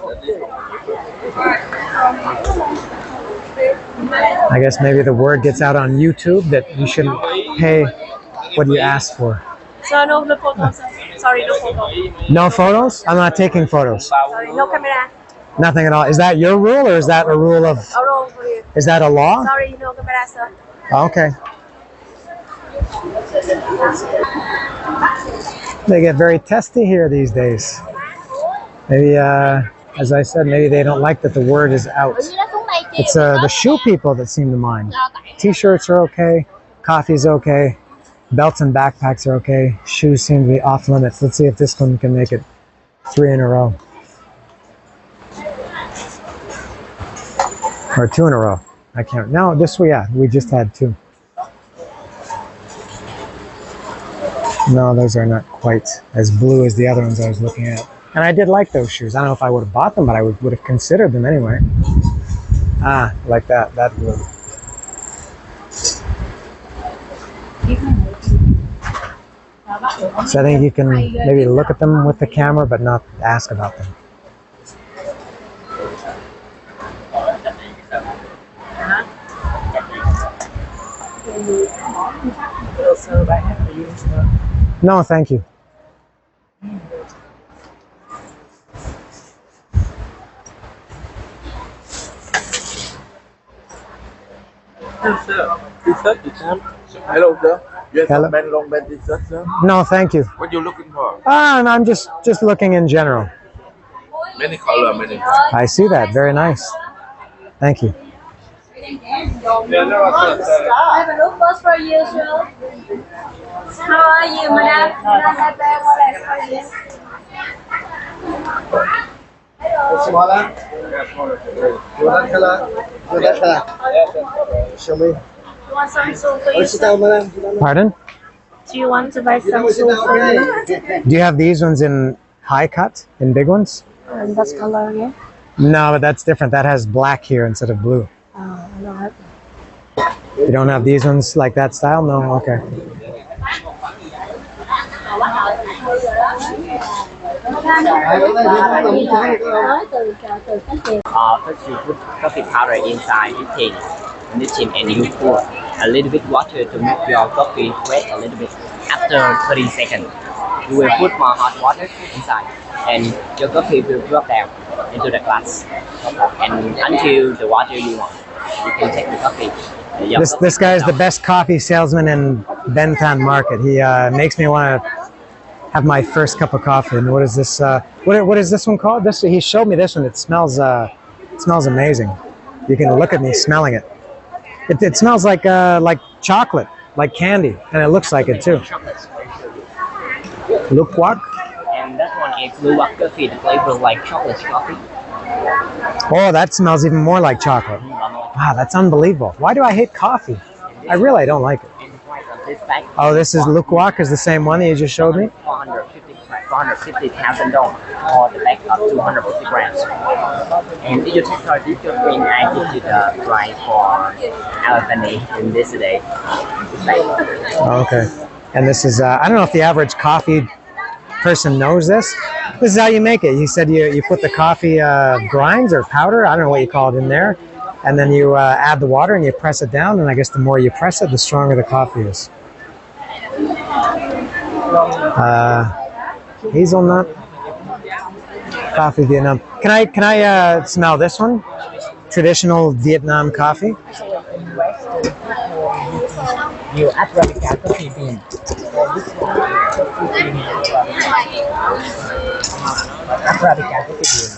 I guess maybe the word gets out on YouTube that you shouldn't pay what you ask for. So no photos. Sorry, no photos. No photos? I'm not taking photos. Sorry, no camera. Nothing at all. Is that your rule, or is that a rule of? A rule for you. Is that a law? Sorry, no camera, sir. Okay. They get very testy here these days. Maybe, as I said, maybe they don't like that the word is out. It's the shoe people that seem to mind. T-shirts are okay. Coffee's okay. Belts and backpacks are okay. Shoes seem to be off limits. Let's see if this one can make it 3 in a row. Or 2 in a row. I can't. No, this way, yeah. We just had 2. No, those are not quite as blue as the other ones I was looking at. And I did like those shoes. I don't know if I would have bought them, but I would have considered them anyway. Ah, like that blue. So I think you can maybe look at them with the camera, but not ask about them. No, thank you. T-shirt, you can. Hello, sir. You have Hello. some long band T-shirt, sir? No, thank you. What you looking for? And I'm just looking in general. Many color, many color. I see that. Very nice. Thank you. I have an offer for you, sir. How are you, madam? Smaller? Jordan color? Show me. You want some soap for you, Sit down, madam. Pardon? Do you want to buy some soap for you? Do you have these ones in high cut, in big ones? And that's color, yeah? No, but that's different. That has black here instead of blue. Oh, I don't have. You don't have these ones like that style? No? Okay. First you put coffee powder inside the tin, and you pour a little bit water to make your coffee wet a little bit. After 30 seconds, you will put more hot water inside, and your coffee will drop down into the glass. And until the water you want, you can take the coffee. This guy is the best coffee salesman in Bentan Market. He makes me want to have my first cup of coffee. And what is this? What is this one called? He showed me this one. It smells amazing. You can look at me smelling it. It smells like chocolate, like candy, and it looks like it too. Lukwak. And that one is luwak coffee. The flavor like chocolate coffee. Oh, that smells even more like chocolate. Wow, that's unbelievable. Why do I hate coffee? I really don't like it. And the price of this bag. Oh, this is Lukwak, is the same one that you just showed me? $450,000 or the bag of 250 grams. And if you take our digital print, I give you the price for Alpany in this day. Okay. And this is, I don't know if the average coffee person knows this, This is how you make it. You said you put the coffee grinds or powder, I don't know what you call it, in there, and then you add the water and you press it down, and I guess the more you press it, the stronger the coffee is. Hazelnut coffee, Vietnam. Can I smell this one? Traditional Vietnam coffee. Nhiều Arabica coffee bean. Arabica coffee bean.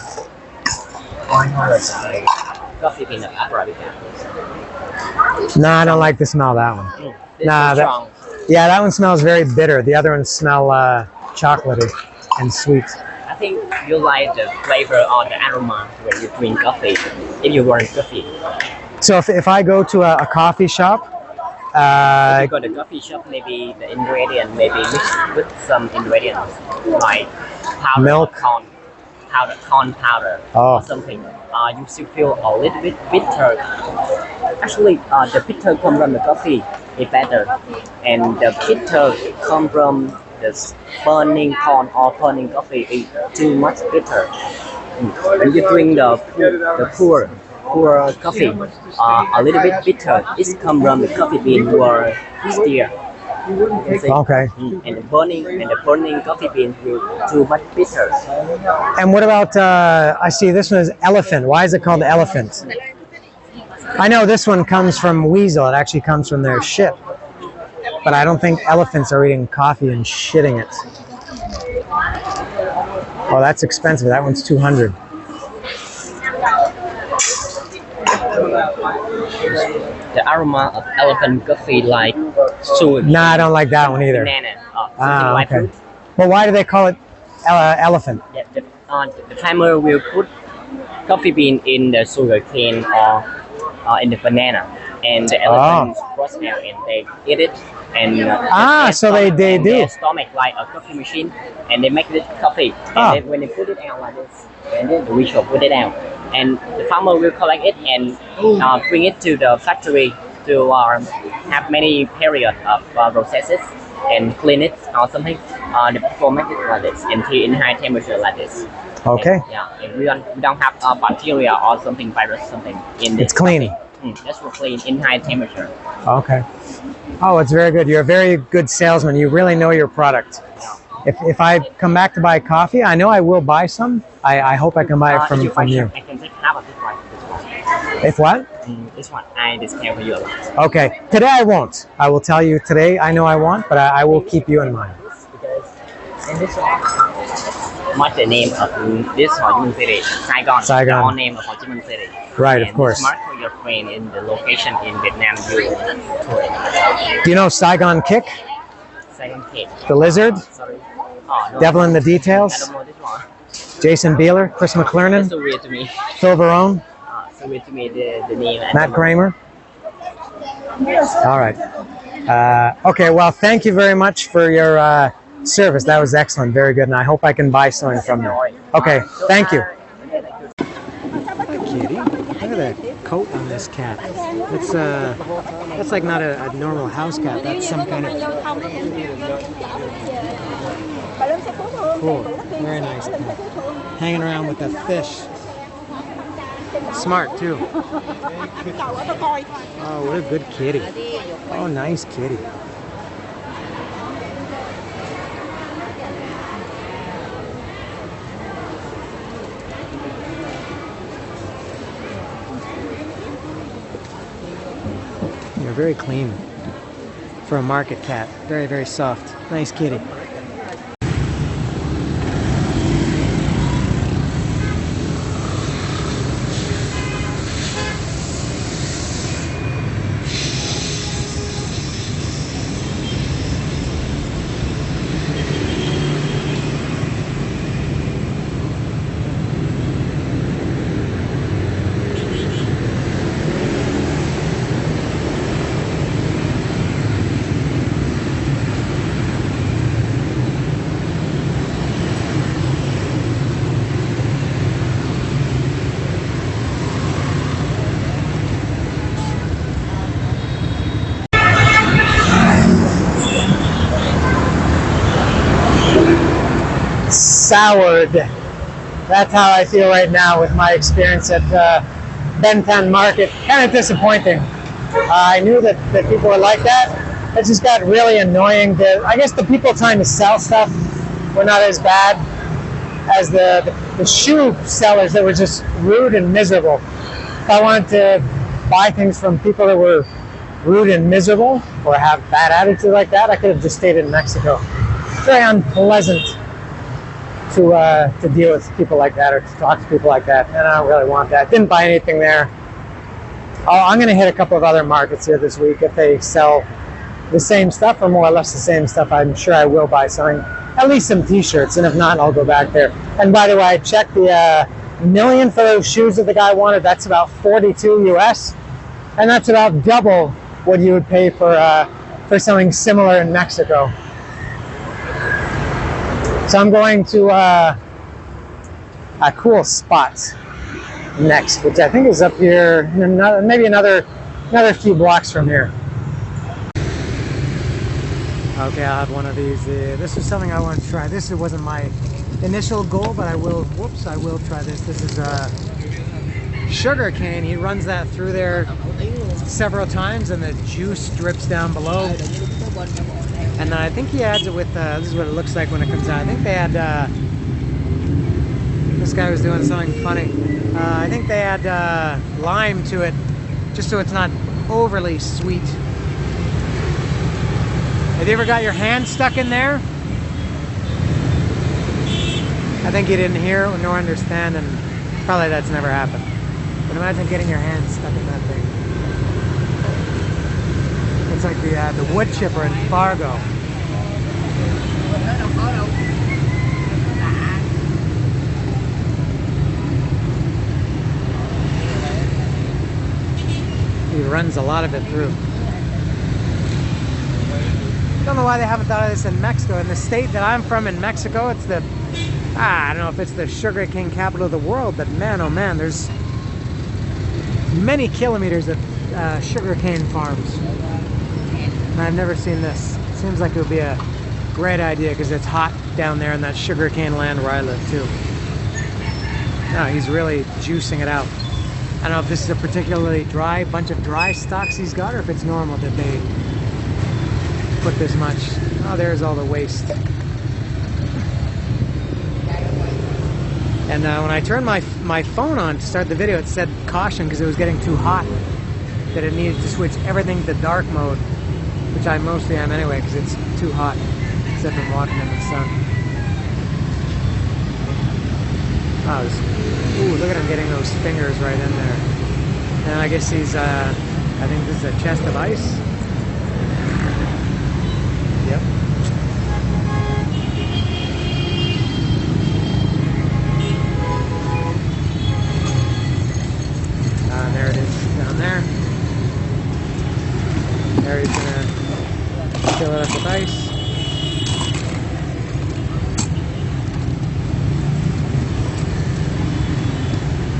100 coffee bean of Arabica. No, I don't like the smell of that one. Nah, yeah, that one smells very bitter. The other ones smell chocolatey and sweet. I think you like the flavor or the aroma when you drink coffee. If you want coffee. So if I go to a coffee shop, If you go to the coffee shop, maybe the ingredient maybe mixed with some ingredients like powder Milk. corn powder or something. You still feel a little bit bitter. Actually, the bitter come from the coffee is better, and the bitter come from the burning corn or burning coffee is too much bitter. When you drink the poor coffee, a little bit bitter. It comes from the coffee bean were steer. okay. And the burning coffee bean will too much bitter. And what about, I see this one is elephant. Why is it called elephant? I know this one comes from weasel. It actually comes from their ship. But I don't think elephants are eating coffee and shitting it. Oh, that's expensive. That one's 200. The aroma of elephant coffee like sugar. No, I don't like that one either. Banana. Something like okay. fruit. Well, why do they call it elephant? The farmer will put coffee bean in the sugar cane or in the banana, and the elephants cross out and they eat it. And so they do. Their stomach like a coffee machine, and they make this coffee. And then when they put it out like this, and then the ritual put it out, and the farmer will collect it and bring it to the factory to have many period of processes and clean it or something. The people make it like this until in high temperature like this. Okay. And we don't have bacteria or something, virus something in this. It's clean. Just for clean in high temperature. Okay. Oh, it's very good. You're a very good salesman. You really know your product. If I come back to buy coffee, I know I will buy some. I hope I can buy it from you. I can take half of this one. If what? This one, I discount for you a lot. Okay. Today I won't. I will tell you today I know I won't, but I will keep you in mind. And this one, what's the name of this Ho Chi Minh City? Saigon. Saigon. The whole name of Ho Chi Minh City. Right, and of course. Mark for your friend in the location in Vietnam you tour it. Do you know Saigon Kick? Saigon Cake. The Lizard? Sorry. Oh, no. Devil in the I Details? don't know this one. Jason Beeler? Chris That's McClernand? so weird to me. Phil Varone? So weird to me the name. I Matt don't know. Kramer? All right. Okay, well, thank you very much for your service. That was excellent. Very good. And I hope I can buy something from you. Okay, thank you. Hi, kitty. Look at that coat on this cat. That's like not a normal house cat. That's some kind of cool, very nice cat. Hanging around with a fish. Smart too. Oh, what a good kitty. Oh, nice kitty. You're very clean for a market cat. Very, very soft. Nice kitty. soured. That's how I feel right now with my experience at Bentan Market. Kind of disappointing. I knew that people would like that. It just got really annoying. I guess the people trying to sell stuff were not as bad as the shoe sellers that were just rude and miserable. If I wanted to buy things from people that were rude and miserable or have bad attitude like that, I could have just stayed in Mexico. Very unpleasant to deal with people like that or to talk to people like that, and I don't really want that. Didn't buy anything there. I'm going to hit a couple of other markets here this week. If they sell the same stuff or more or less the same stuff, I'm sure I will buy something, at least some t-shirts, and if not, I'll go back there. And by the way, I checked the million for those shoes that the guy wanted. That's about 42 US, and that's about double what you would pay for something similar in Mexico. So I'm going to a cool spot next, which I think is up here, maybe another few blocks from here. Okay, I'll have one of these. This is something I want to try. This wasn't my initial goal, but I will try this. This is sugar cane. He runs that through there several times, and the juice drips down below. And I think he adds it with, this is what it looks like when it comes out. I think they had, this guy was doing something funny. I think they add lime to it, just so it's not overly sweet. Have you ever got your hand stuck in there? I think you didn't hear nor understand, and probably that's never happened. But imagine getting your hand stuck in that thing. It's like the wood chipper in Fargo. He runs a lot of it through. Don't know why they haven't thought of this in Mexico. In the state that I'm from in Mexico, it's the, I don't know if it's the sugarcane capital of the world, but man, oh man, there's many kilometers of sugarcane farms. And I've never seen this. Seems like it would be a great idea because it's hot down there in that sugarcane land where I live too. No, he's really juicing it out. I don't know if this is a particularly dry bunch of dry stocks he's got, or if it's normal that they put this much. Oh, there's all the waste. And when I turned my phone on to start the video, it said caution because it was getting too hot, that it needed to switch everything to dark mode, which I mostly am anyway because it's too hot, except I'm walking in the sun. Oh, ooh, look at him getting those fingers right in there. And I guess he's, I think this is a chest of ice. Yep. There it is, down there. There he's gonna fill it up with ice.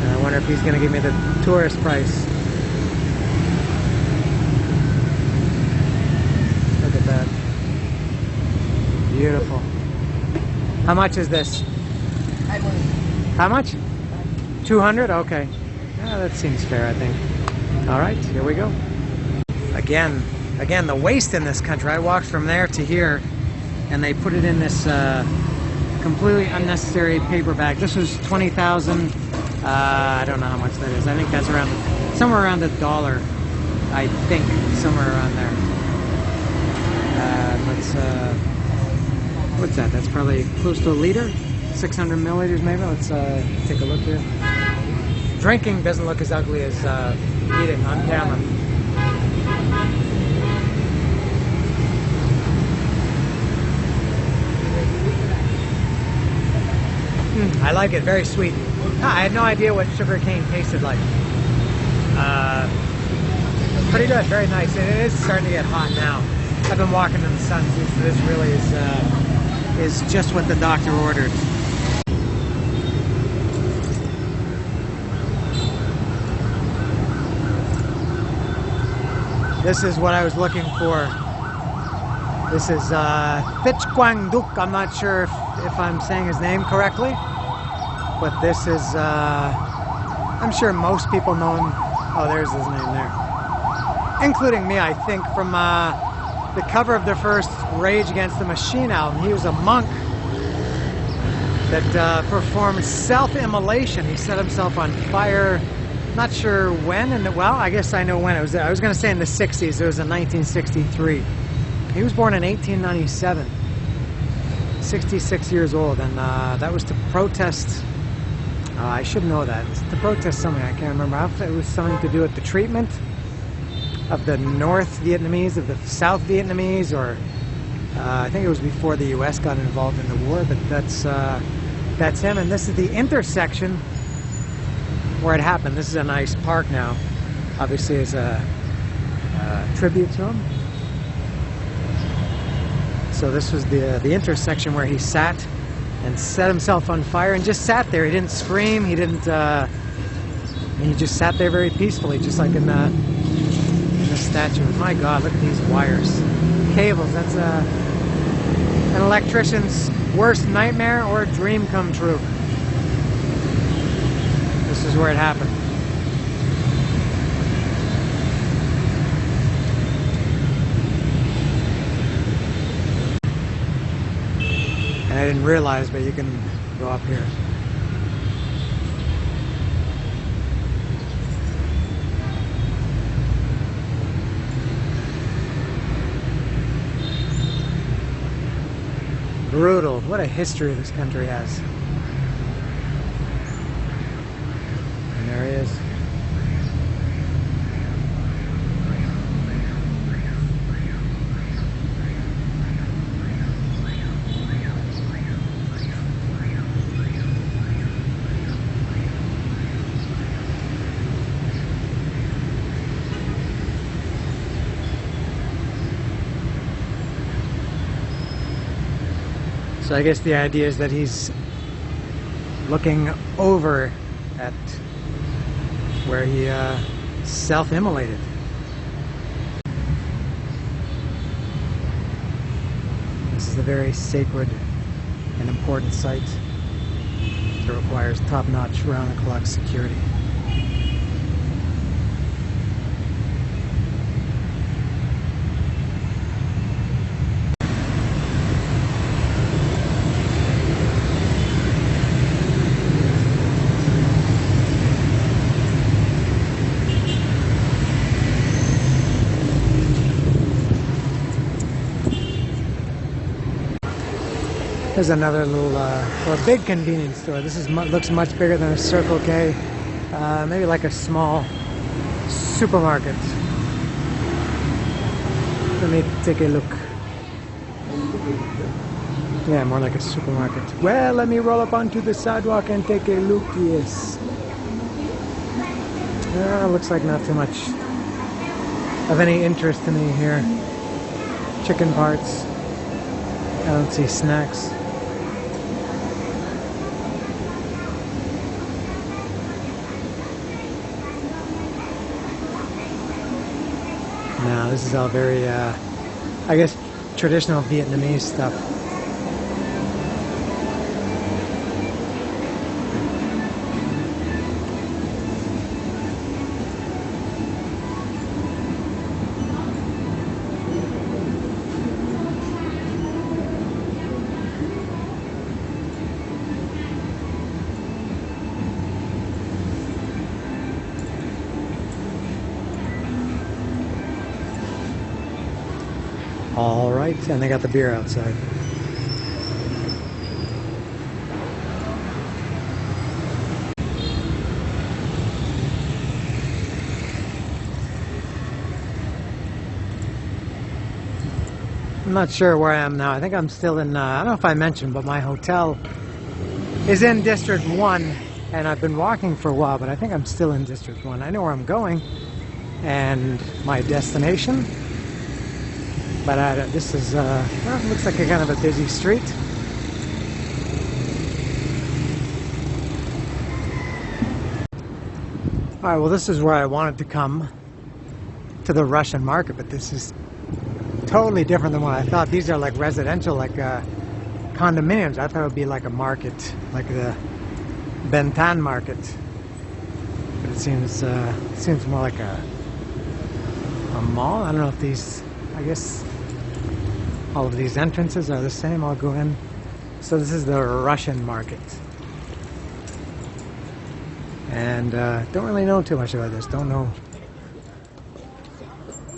I wonder if he's going to give me the tourist price. Look at that. Beautiful. How much is this? How much? 200? Okay. Yeah, that seems fair, I think. All right, here we go. Again, the waste in this country. I walked from there to here, and they put it in this completely unnecessary paper bag. This was 20,000. I don't know how much that is. I think that's around, somewhere around $1. I think somewhere around there. What's that? That's probably close to a liter, 600 milliliters maybe. Let's take a look here. Drinking doesn't look as ugly as eating on camera. I like it, very sweet. I had no idea what sugar cane tasted like. Pretty good, very nice. It is starting to get hot now. I've been walking in the sun, so this really is just what the doctor ordered. This is what I was looking for. This is Thich Quang Duc. I'm not sure if I'm saying his name correctly, but this is, I'm sure most people know him. Oh, there's his name there. Including me, I think, from the cover of their first Rage Against the Machine album. He was a monk that performed self-immolation. He set himself on fire. Not sure when, and well, I guess I know when it was. I was going to say in the 60s. It was in 1963. He was born in 1897. 66 years old, and that was to protest. I should know that. It's to protest something. I can't remember. It was something to do with the treatment of the North Vietnamese, of the South Vietnamese, or I think it was before the U.S. got involved in the war. But that's him, and this is the intersection where it happened. This is a nice park now, obviously as a tribute to him. So this was the intersection where he sat and set himself on fire and just sat there. He didn't scream. He didn't. He just sat there very peacefully, just like in the statue. My God, look at these wires, cables. That's an electrician's worst nightmare or dream come true. This is where it happened. And I didn't realize, but you can go up here. Brutal. What a history this country has. And there he is. So I guess the idea is that he's looking over at where he self-immolated. This is a very sacred and important site that requires top-notch round-the-clock security. There's another little, or big convenience store. This is looks much bigger than a Circle K. Maybe like a small supermarket. Let me take a look. Yeah, more like a supermarket. Well, let me roll up onto the sidewalk and take a look. Yes. Looks like not too much of any interest to me here. Chicken parts. I don't see snacks. Now, this is all very, I guess, traditional Vietnamese stuff. All right, and they got the beer outside. I'm not sure where I am now. I think I'm still in, I don't know if I mentioned, but my hotel is in District 1, and I've been walking for a while, but I think I'm still in District 1. I know where I'm going, and my destination. But this is, well, it looks like a kind of a busy street. Alright, well this is where I wanted to come, to the Russian market, but this is totally different than what I thought. These are like residential, like condominiums. I thought it would be like a market, like the Bentan market. But it seems more like a mall. I don't know if these, I guess all of these entrances are the same. I'll go in. So this is the Russian market. And don't really know too much about this. Don't know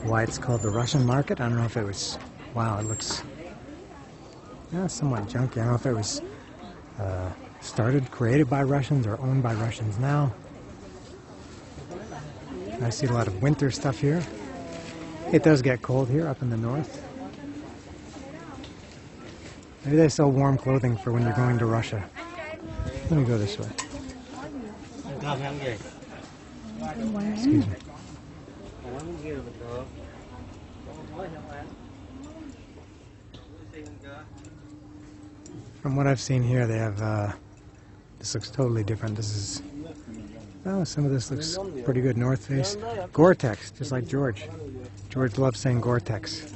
why it's called the Russian market. I don't know if it was, wow, it looks somewhat junky. I don't know if it was created by Russians or owned by Russians now. I see a lot of winter stuff here. It does get cold here up in the north. Maybe they sell warm clothing for when you're going to Russia. Let me go this way. Excuse me. From what I've seen here, they have, this looks totally different. This is, oh, some of this looks pretty good. North Face. Gore-Tex, just like George. George loves saying Gore-Tex.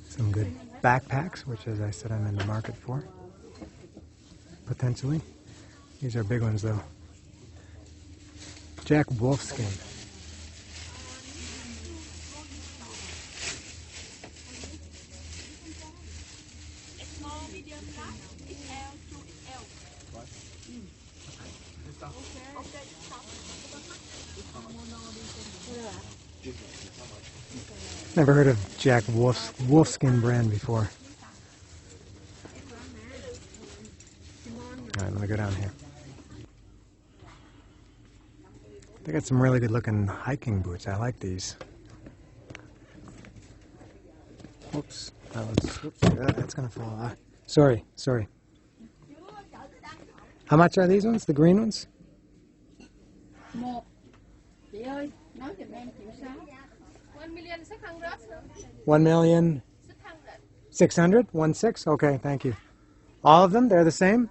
Some good backpacks, which, as I said, I'm in the market for. Potentially. These are big ones, though. Jack Wolfskin. Never heard of Jack Wolfskin brand before. Alright, let me go down here. They got some really good looking hiking boots. I like these. Oops. That's gonna fall off. Sorry. How much are these ones? The green ones? 1,600,000? 1.6? Okay, thank you. All of them? They're the same?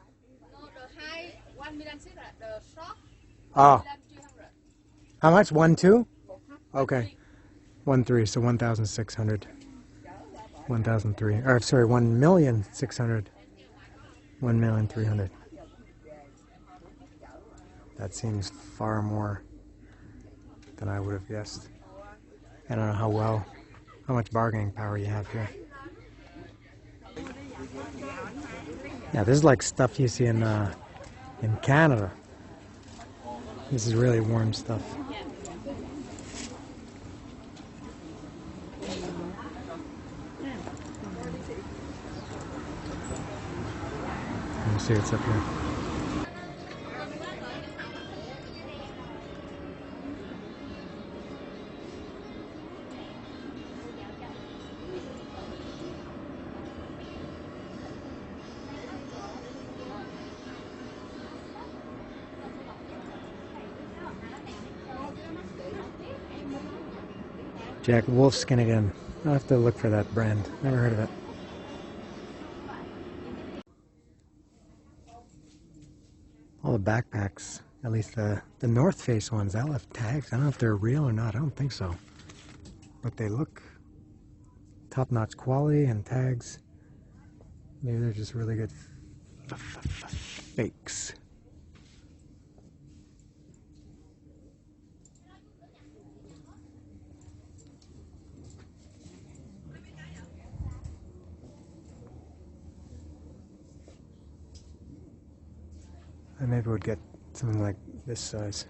Oh. How much? 1.2? Okay. 1.3, so 1,600. 1,003. Or sorry, 1,600,000. 1,300,000. That seems far more than I would have guessed. I don't know how much bargaining power you have here. Yeah, this is like stuff you see in Canada. This is really warm stuff. Let me see what's up here. Jack Wolfskin again. I'll have to look for that brand. Never heard of it. All the backpacks, at least the North Face ones, they'll have tags. I don't know if they're real or not. I don't think so. But they look top-notch quality and tags. Maybe they're just really good fakes. I maybe would get something like this size.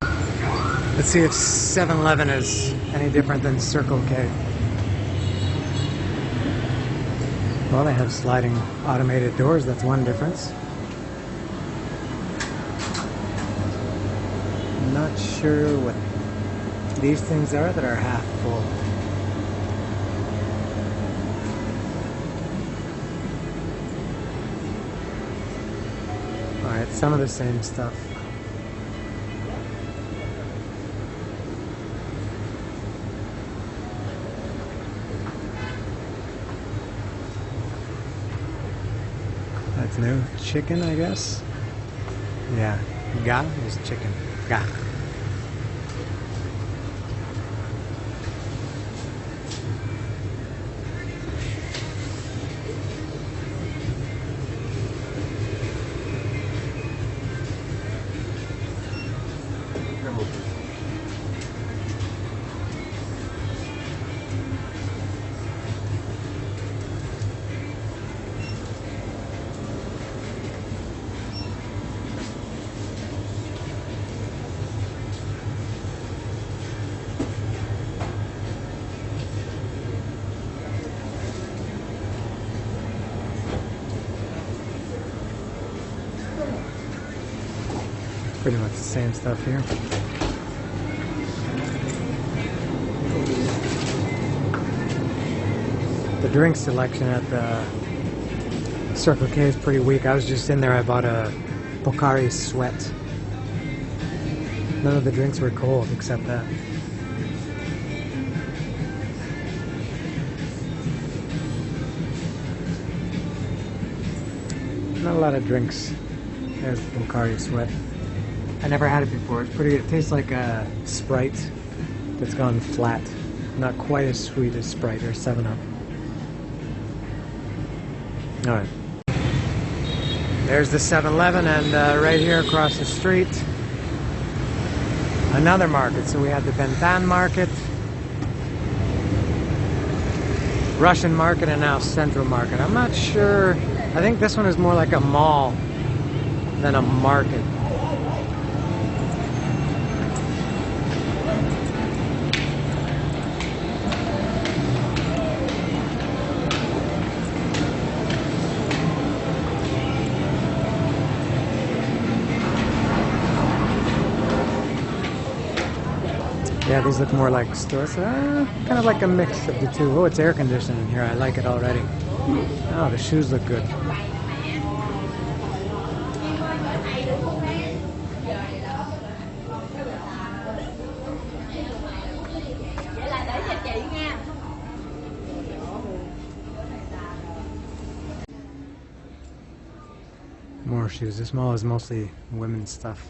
Let's see if 7-Eleven is any different than Circle K. Well, they have sliding automated doors. That's one difference. I'm not sure what these things are that are half full. Alright, some of the same stuff. That's new. Chicken, I guess. Yeah, ga is chicken. Ga. Pretty much the same stuff here. The drink selection at the Circle K is pretty weak. I was just in there, I bought a Pocari Sweat. None of the drinks were cold except that. Not a lot of drinks. There's the Pocari Sweat. I never had it before. It's pretty good. It tastes like a Sprite that's gone flat. Not quite as sweet as Sprite or 7-Up. Alright. There's the 7-Eleven, and right here across the street, another market. So we had the Bentan market, Russian market, and now Central market. I'm not sure. I think this one is more like a mall than a market. Yeah, these look more like stores. Kind of like a mix of the two. Oh, it's air conditioned in here. I like it already. Oh, the shoes look good. More shoes. This mall is mostly women's stuff.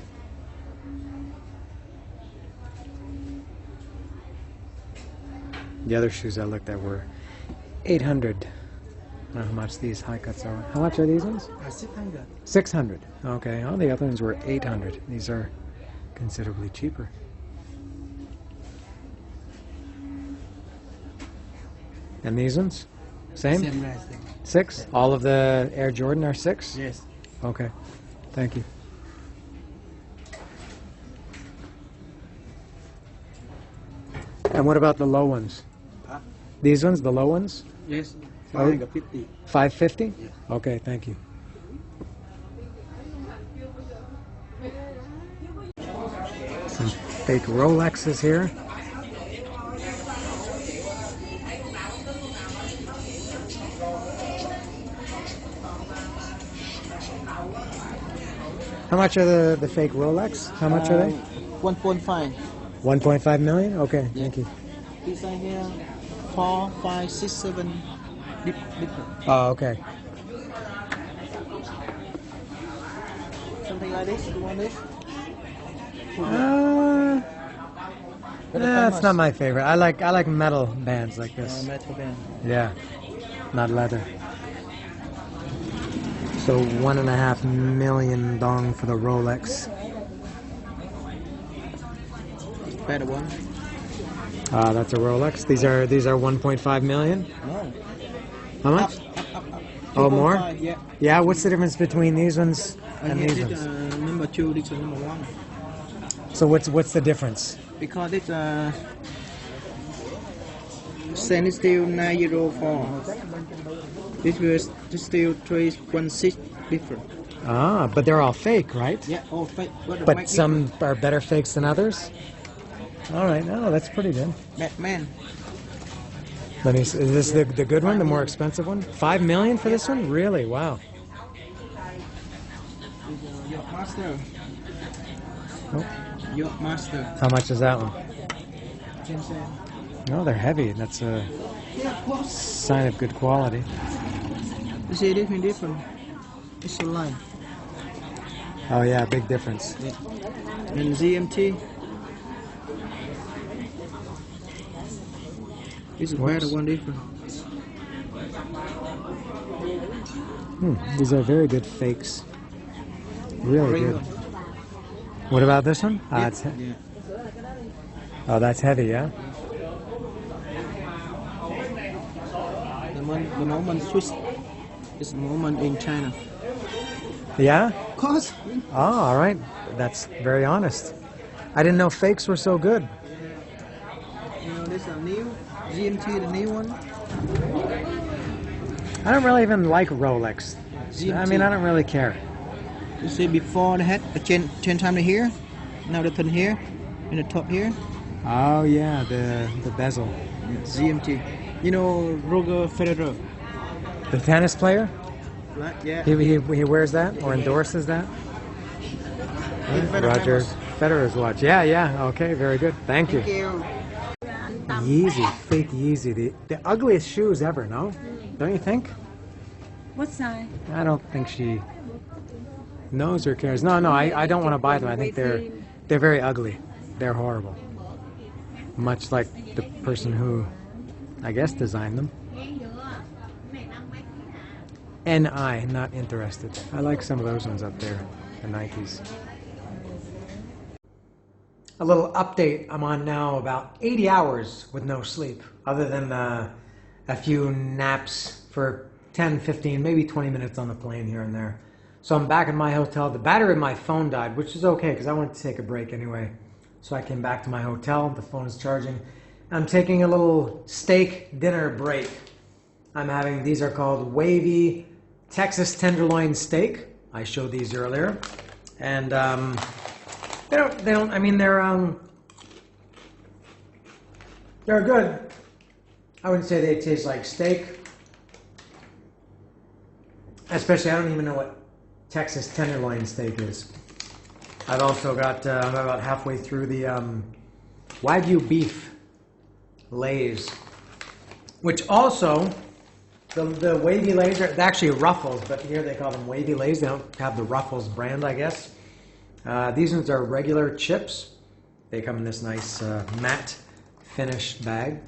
The other shoes I looked at were 800. I don't know how much these high cuts are. How much are these ones? 600. 600. Okay. All the other ones were 800. These are considerably cheaper. And these ones? Same? Same price. 6? All of the Air Jordan are 6? Yes. Okay. Thank you. And what about the low ones? Huh? These ones, the low ones? Yes. Oh. 550. 550? Yeah. Okay, thank you. Some fake Rolexes here. How much are the fake Rolex? How much are they? 1.5. 1.5 million? Okay, thank you. These are here 4, 5, 6, 7 different. Oh, okay. Something like this. You want this? That's not my favorite. I like metal bands like this. Metal band. Yeah, not leather. So 1.5 million dong for the Rolex. Better one. That's a Rolex. These are 1.5 million. No. How much? Up. Oh, more? 2.5, yeah. Yeah. What's the difference between these ones and these ones? Number 2, this is number 1. So what's the difference? Because this stainless steel 904. This was steel 316 different. But they're all fake, right? Yeah, all fake. But some are better fakes than others? All right, no, that's pretty good. Batman. Let me see. Is this the good one, the more expensive one? 5 million for this one? Really? Wow. Your master. Oh. Your master. How much is that one? 10 cents. No, they're heavy. That's a Yeah, of course. sign of good quality. You see different. It's a line. Oh yeah, big difference. Yeah. And ZMT. This is better one different. These are very good fakes. Really good. What about this one? That's Yeah. oh, that's heavy, yeah. The moment Swiss is the moment in China. Yeah. Of course. Oh, all right. That's very honest. I didn't know fakes were so good. You know, this is a new GMT, the new one. I don't really even like Rolex. I mean, I don't really care. You see, before they had a chain time to here, now they turn here, and the top here. Oh yeah, the bezel. GMT. You know Roger Federer. The tennis player? Right? Yeah. He wears that or endorses that? Roger Federer's watch. Yeah, yeah. Okay, very good. Thank you. Yeezy, fake Yeezy. The ugliest shoes ever, no? Don't you think? What size? I don't think she knows or cares. No, I don't want to buy them. I think they're very ugly. They're horrible. Much like the person who, I guess, designed them. N.I. Not interested. I like some of those ones up there, the Nikes. A little update. I'm on now about 80 hours with no sleep, other than a few naps for 10, 15, maybe 20 minutes on the plane here and there. So I'm back in my hotel. The battery of my phone died, which is okay because I wanted to take a break anyway. So I came back to my hotel. The phone is charging. I'm taking a little steak dinner break. I'm having, these are called wavy Texas tenderloin steak. I showed these earlier. And they don't, I mean, they're good. I wouldn't say they taste like steak. Especially, I don't even know what Texas tenderloin steak is. I've also got, I'm about halfway through the Wagyu beef Lays, which also, the wavy Lays are actually Ruffles, but here they call them wavy Lays. They don't have the Ruffles brand, I guess. These ones are regular chips. They come in this nice matte finish bag,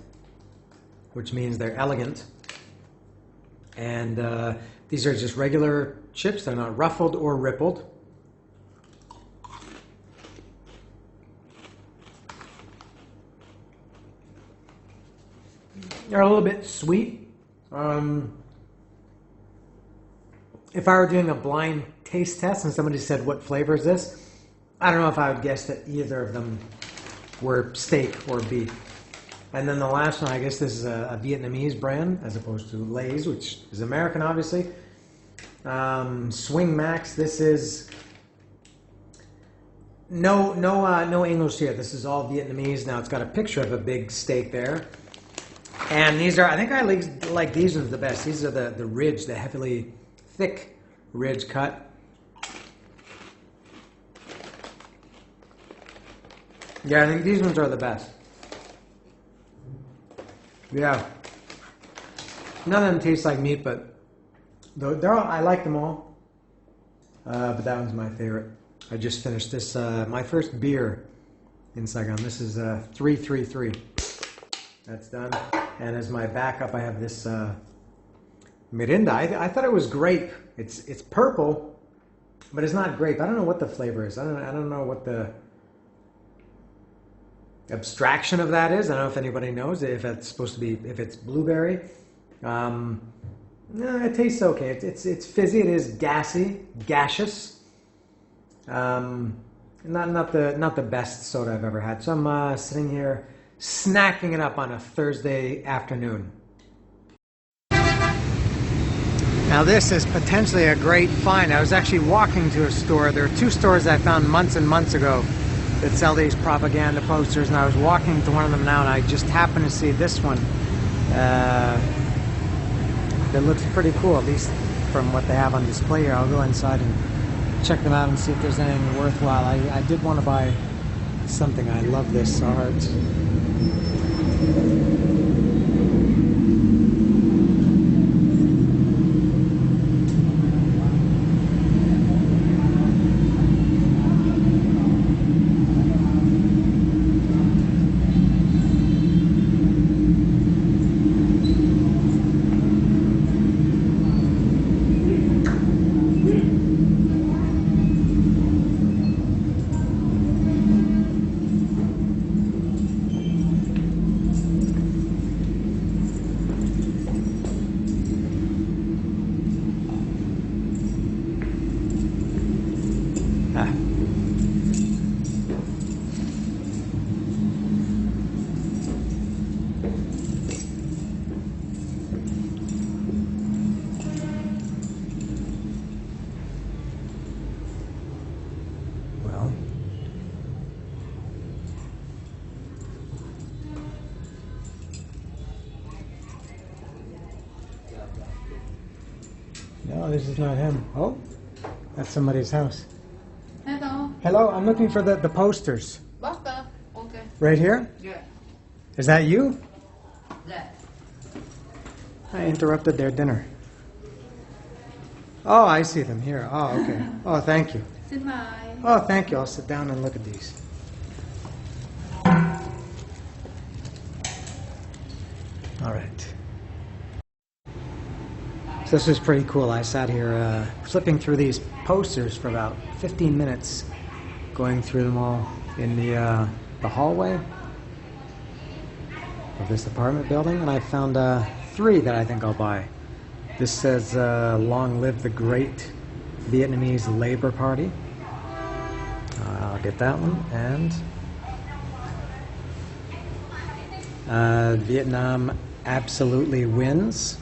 which means they're elegant. And these are just regular chips. They're not ruffled or rippled. They're a little bit sweet. If I were doing a blind taste test and somebody said, what flavor is this? I don't know if I would guess that either of them were steak or beef. And then the last one, I guess this is a Vietnamese brand as opposed to Lay's, which is American, obviously. Swing Max, this is no English here. This is all Vietnamese. Now it's got a picture of a big steak there. And these are, I think I like these ones the best. These are the ridge, the heavily thick ridge cut. Yeah, I think these ones are the best. Yeah. None of them taste like meat, but they're all, I like them all. But that one's my favorite. I just finished this, my first beer in Saigon. This is 333. That's done. And as my backup, I have this Mirinda. I thought it was grape. It's purple, but it's not grape. I don't know what the flavor is. I don't know what the abstraction of that is. I don't know if anybody knows if it's supposed to be, if it's blueberry. No, it tastes okay. It's fizzy. It is gaseous. Not the best soda I've ever had. So I'm sitting here snacking it up on a Thursday afternoon. Now this is potentially a great find. I was actually walking to a store. There are two stores I found months and months ago that sell these propaganda posters, and I was walking to one of them now, and I just happened to see this one. That looks pretty cool, at least from what they have on display here. I'll go inside and check them out and see if there's anything worthwhile. I did want to buy something. I love this art. No, this is not him. Oh, that's somebody's house. Hello. Hello, I'm looking for the posters. Buster. Okay. Right here? Yeah. Is that you? Yeah. I interrupted their dinner. Oh, I see them here. Oh, okay. Oh, thank you. Xin mời. Oh, thank you. I'll sit down and look at these. All right. So this was pretty cool. I sat here flipping through these posters for about 15 minutes, going through them all in the hallway of this apartment building, and I found 3 that I think I'll buy. This says, "Long live the great Vietnamese Labor Party." I'll get that one. And Vietnam absolutely wins.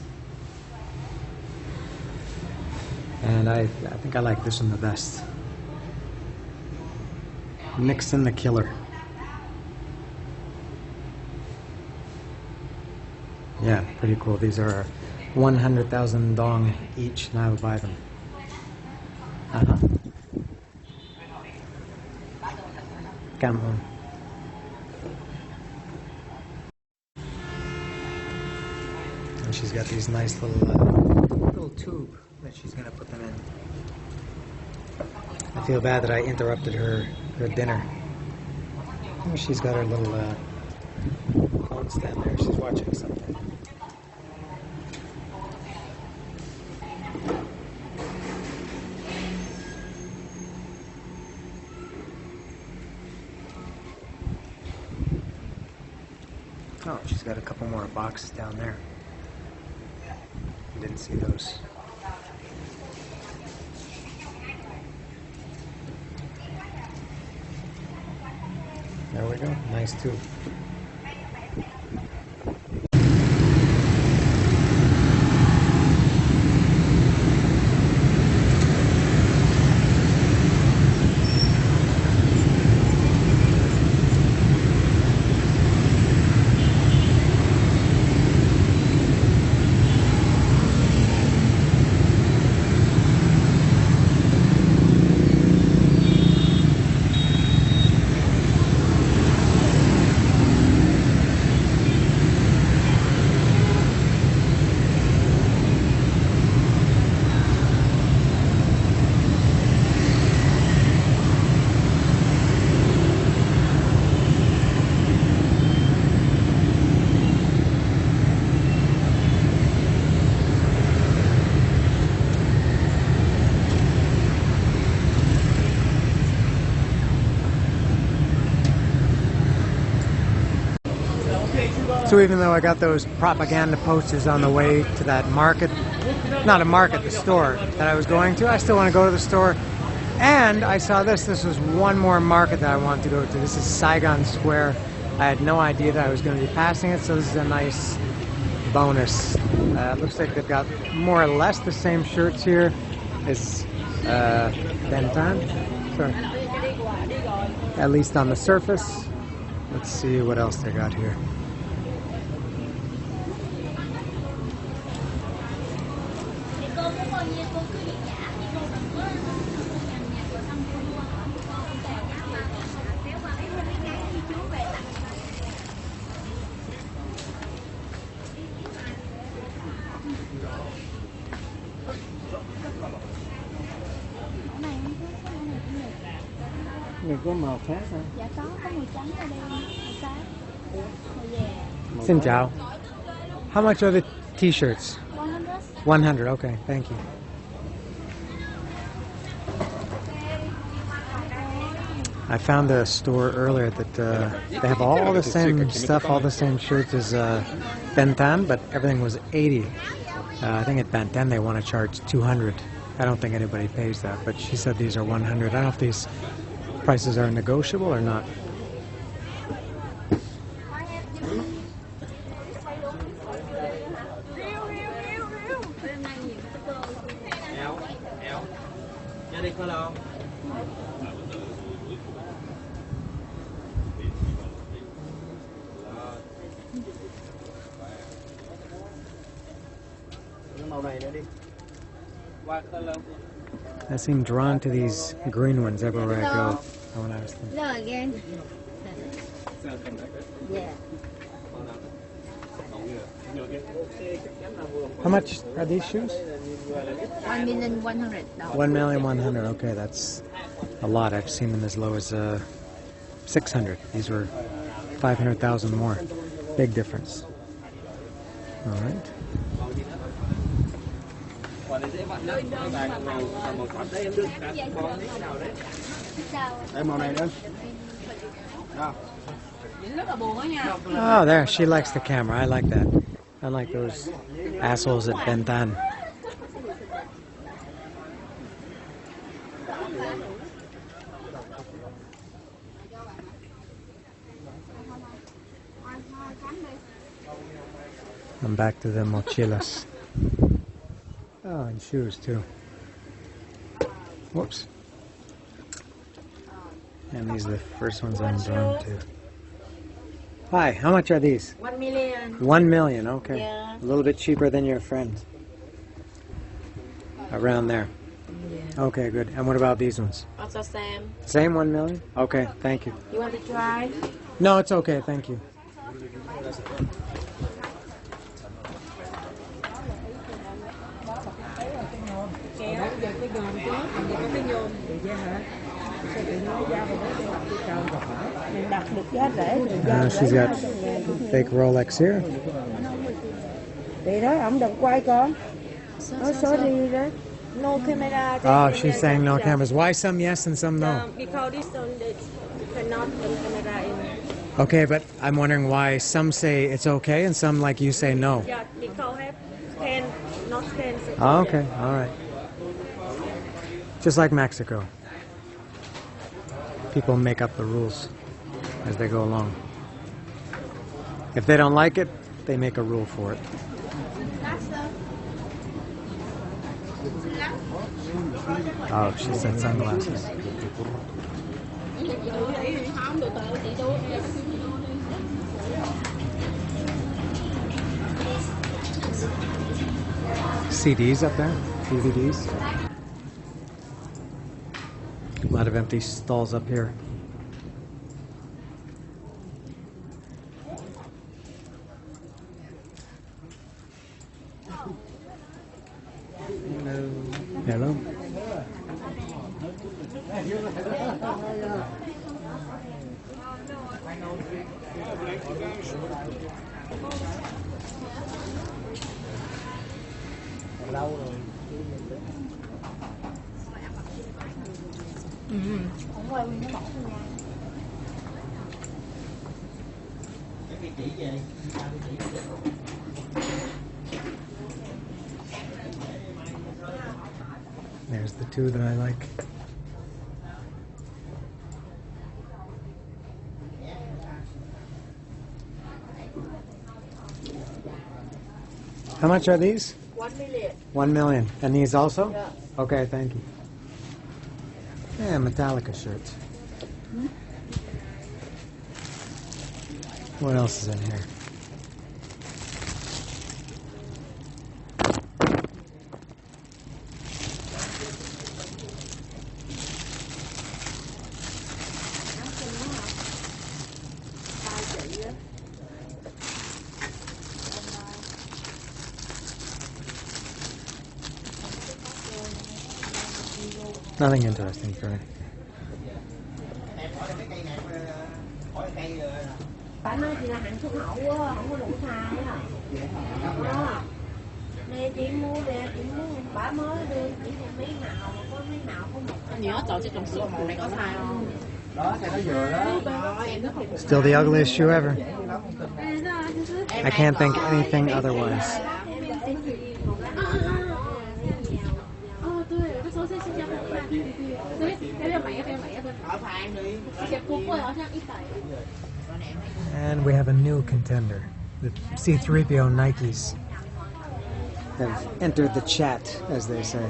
And I think I like this one the best. Nixon the Killer. Yeah, pretty cool. These are 100,000 dong each, and I will buy them. Cảm ơn. And she's got these nice little tube that she's going to put them in. I feel bad that I interrupted her dinner. Oh, she's got her little phone stand there. She's watching something. Oh, she's got a couple more boxes down there. Didn't see those. There we go. Nice too. So even though I got those propaganda posters on the way to that market, not a market, the store that I was going to, I still want to go to the store. And I saw this. This was one more market that I wanted to go to. This is Saigon Square. I had no idea that I was going to be passing it, so this is a nice bonus. Looks like they've got more or less the same shirts here. It's Bentan, sorry. At least on the surface. Let's see what else they got here. Người có màu khác hả? Dạ có màu trắng ở đây, màu xám, màu vàng. Xin chào. How much are the t-shirts? 100. 100, okay, thank you. I found a store earlier that they have all the same stuff, all the same shirts as Bentan, but everything was 80. I think at Bentan they want to charge 200. I don't think anybody pays that, but she said these are 100. I don't know if these prices are negotiable or not. Màu này nữa đi. I seem drawn to these green ones everywhere I go. When I was thinking. No, again. Yeah. How much are these shoes? $1,100,000. 1,100,000. Okay, that's a lot. I've seen them as low as 600. These were 500,000 more. Big difference. All right. Oh, there. She likes the camera. I like that. Unlike those assholes at Bentan. I'm back to the mochilas. Oh, and shoes too. Whoops. And these are the first ones I'm drawn to. Hi, how much are these? 1 million. 1 million, okay. Yeah. A little bit cheaper than your friends. Around there. Yeah. Okay, good. And what about these ones? Also same. Same 1 million? Okay, thank you. You want to try? No, it's okay, thank you. She's got fake Rolex here. No camera. Oh, she's saying no cameras. Why some yes and some no? Because this one they cannot put camera in. Okay, but I'm wondering why some say it's okay and some, like you, say no. Yeah, because have scan, not scan. Oh, okay, all right. Just like Mexico. People make up the rules as they go along. If they don't like it, they make a rule for it. Oh, she said sunglasses. CDs up there, DVDs. A lot of empty stalls up here. Hello. There's the two that I like. How much are these? 1 million. 1 million. And these also? Yeah. Okay, thank you. Yeah, Metallica shirts. What else is in here? Nothing interesting for me. Bạn ơi, chị là hạnh xuất khẩu á, không có đủ size á. Nè chị mua nè, chị mua bả mới đưa chỉ một mấy màu, có mấy màu không một. Nhớ chọn trong số màu này có size không? Đó, cái nó vừa đó. Still the ugliest shoe ever. I can't think anything otherwise. And we have a new contender. The C-3PO Nikes have entered the chat, as they say.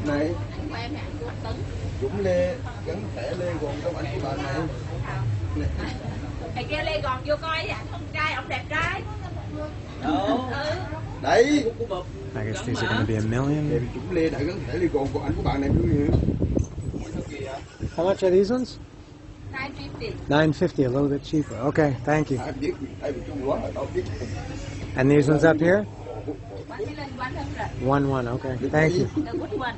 Này, Dũng Lê gắn thẻ Lê Gòn trong ảnh của bạn này. Thầy kia Lê Gòn vô coi ảnh con trai, ông đẹp trai. Đấy. I guess these are going to be $1 million. Dũng Lê đã gắn thẻ Lê Gòn của ảnh của bạn này nữa. How much are these ones? $9.50. $9.50, a little bit cheaper. Okay, thank you. And these ones up here? 1. Okay, thank you. The good one.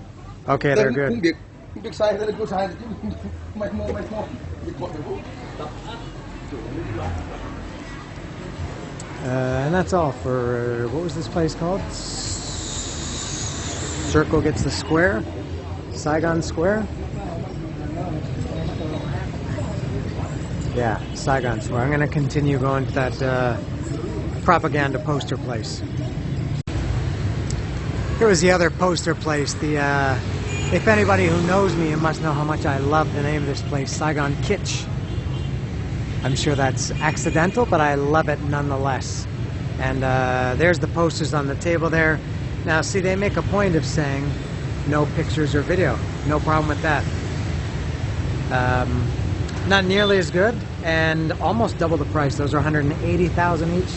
Okay, they're good. Không biết sai hay là không sai chứ mày mua. And that's all for, what was this place called? Circle Gets the Square? Saigon Square? Yeah, Saigon Square. I'm going to continue going to that propaganda poster place. Here was the other poster place. If anybody who knows me, you must know how much I love the name of this place, Saigon Kitsch. I'm sure that's accidental, but I love it nonetheless. And there's the posters on the table there. Now, see, they make a point of saying no pictures or video. No problem with that. Not nearly as good, and almost double the price. Those are $180,000 each.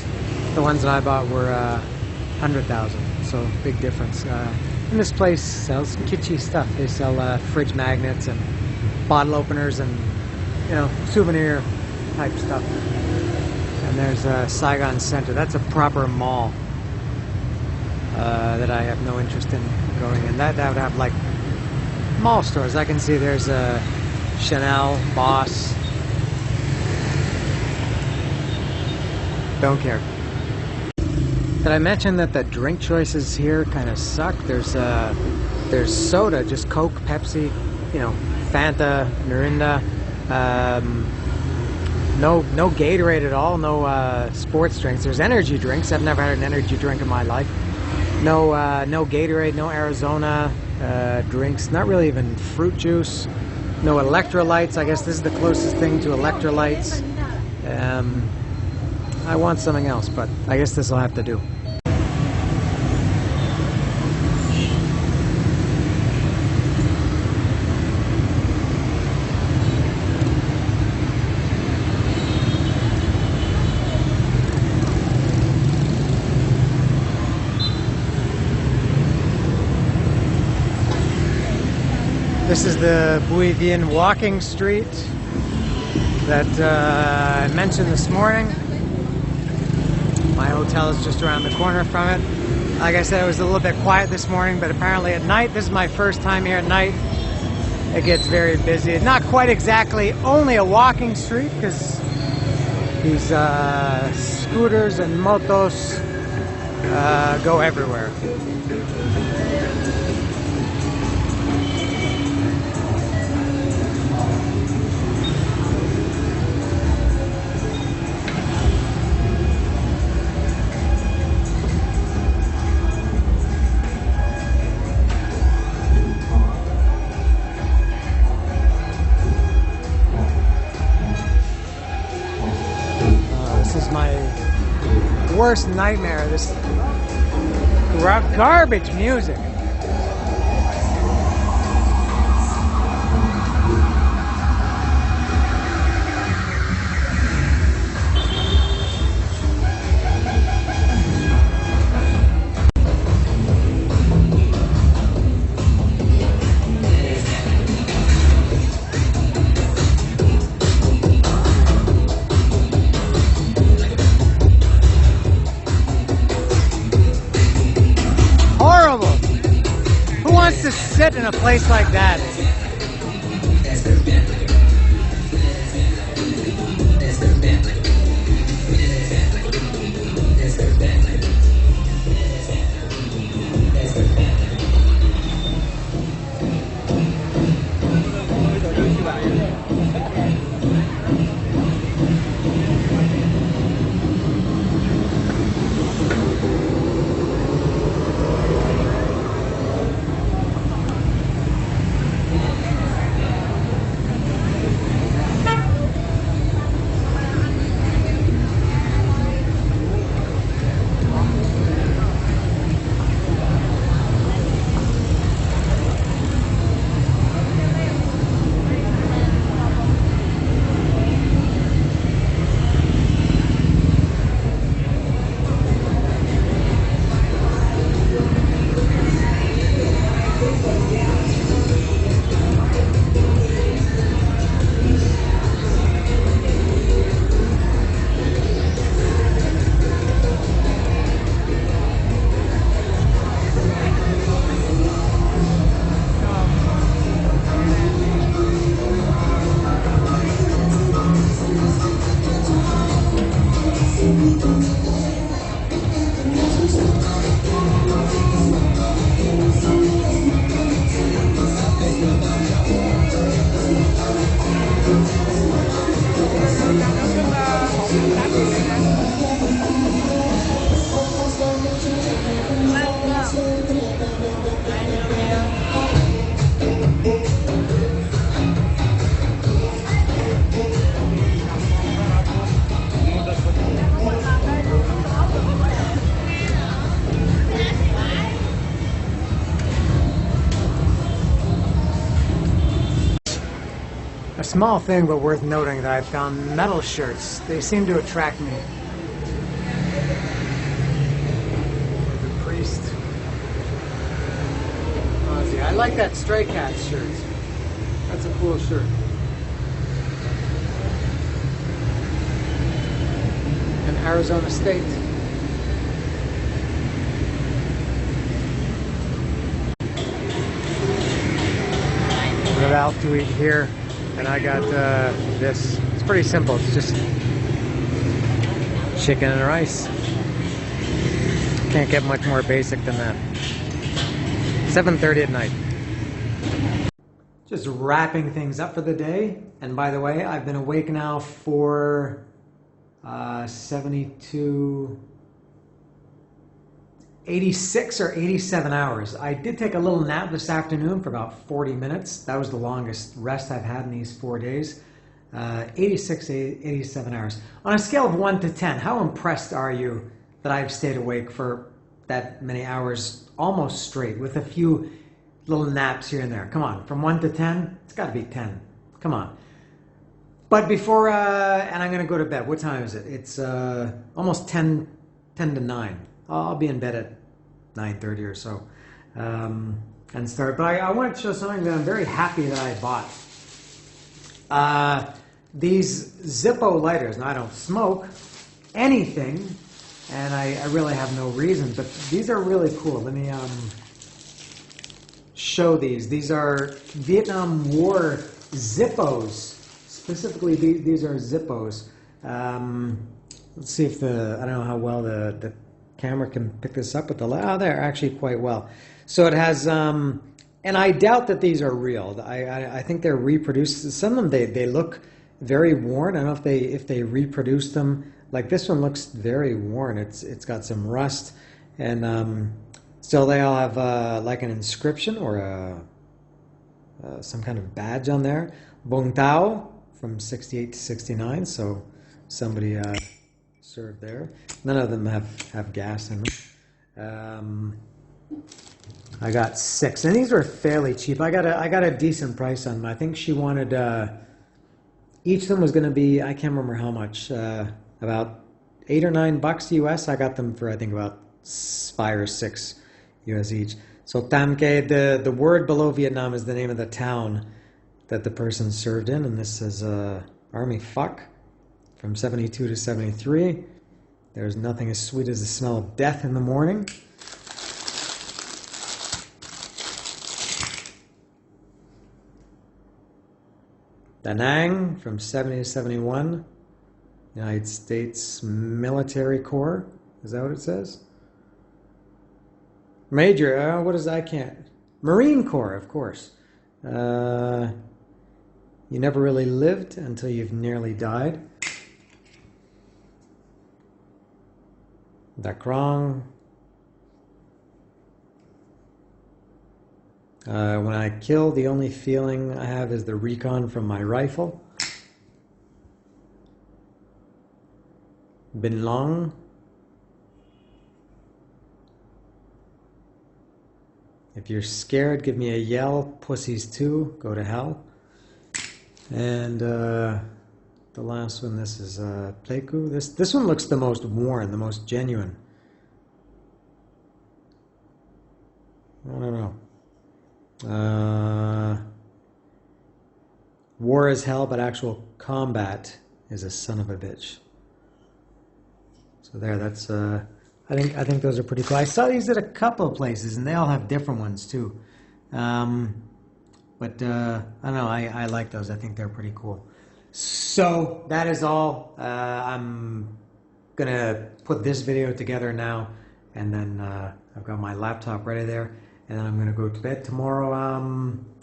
The ones that I bought were $100,000. So big difference. And this place sells kitschy stuff. They sell fridge magnets and bottle openers and, you know, souvenir type stuff. And there's Saigon Center. That's a proper mall that I have no interest in going in. That would have like mall stores. I can see there's Chanel, Boss. Don't care. Did I mention that the drink choices here kind of suck? There's soda, just Coke, Pepsi, you know, Fanta, Mirinda. No Gatorade at all. No sports drinks. There's energy drinks. I've never had an energy drink in my life. No Gatorade. No Arizona drinks. Not really even fruit juice. No electrolytes. I guess this is the closest thing to electrolytes. I want something else, but I guess this will have to do. This is the Bui Vien walking street that I mentioned this morning. My hotel is just around the corner from it. Like I said, it was a little bit quiet this morning, but apparently at night, this is my first time here at night, it gets very busy. Not quite exactly only a walking street, because these scooters and motos go everywhere. Worst nightmare, this garbage music. To sit in a place like that. A small thing but worth noting that I found metal shirts. They seem to attract me. The priest. Ozzy. I like that Stray Cats shirt. That's a cool shirt. And Arizona State. We're about to eat here. And I got this. It's pretty simple. It's just chicken and rice. Can't get much more basic than that. 7:30 at night. Just wrapping things up for the day. And by the way, I've been awake now for 86 or 87 hours. I did take a little nap this afternoon for about 40 minutes. That was the longest rest I've had in these 4 days. 86, 87 hours. On a scale of 1 to 10, how impressed are you that I've stayed awake for that many hours almost straight with a few little naps here and there? Come on, from 1 to 10, it's got to be 10. Come on. But before, and I'm going to go to bed. What time is it? It's almost 10 to 9. I'll be in bed at 9:30 or so and start. But I wanted to show something that I'm very happy that I bought. These Zippo lighters. Now, I don't smoke anything, and I really have no reason, but these are really cool. Let me show these. These are Vietnam War Zippos. Specifically, these are Zippos. Let's see if I don't know how well the camera can pick this up with the light. Oh, they're actually quite well. So it has, and I doubt that these are real. I think they're reproduced. Some of them they look very worn. I don't know if they reproduced them. Like this one looks very worn. It's got some rust, and still they all have like an inscription or some kind of badge on there. Bong Tao from 68 to 69. So somebody served there. None of them have gas in them. I got 6, and these were fairly cheap. I got a decent price on them. I think she wanted each of them was going to be, I can't remember how much, about $8 or $9 US. I got them for I think about 5 or 6 US each. So Tam Ke, the word below Vietnam is the name of the town that the person served in, and this says Army Fuck. From 72 to 73, there's nothing as sweet as the smell of death in the morning. Da Nang from 70 to 71, United States Military Corps. Is that what it says? Major, what is that? I can't. Marine Corps, of course. You never really lived until you've nearly died. Da Krong. When I kill, the only feeling I have is the recon from my rifle. Bin Long. If you're scared, give me a yell. Pussies too, go to hell. And the last one, this is Pleiku. This one looks the most worn, the most genuine. I don't know. War is hell, but actual combat is a son of a bitch. So there, that's I think those are pretty cool. I saw these at a couple of places, and they all have different ones too. But I don't know. I like those. I think they're pretty cool. So that is all. I'm gonna put this video together now, and then I've got my laptop ready there, and then I'm gonna go to bed tomorrow.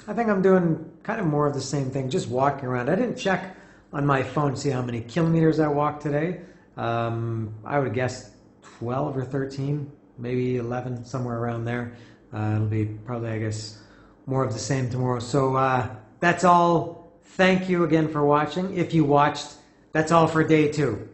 I think I'm doing kind of more of the same thing, just walking around. I didn't check on my phone to see how many kilometers I walked today. I would guess 12 or 13, maybe 11, somewhere around there. It'll be probably, I guess, more of the same tomorrow. So that's all. Thank you again for watching. If you watched, that's all for day 2.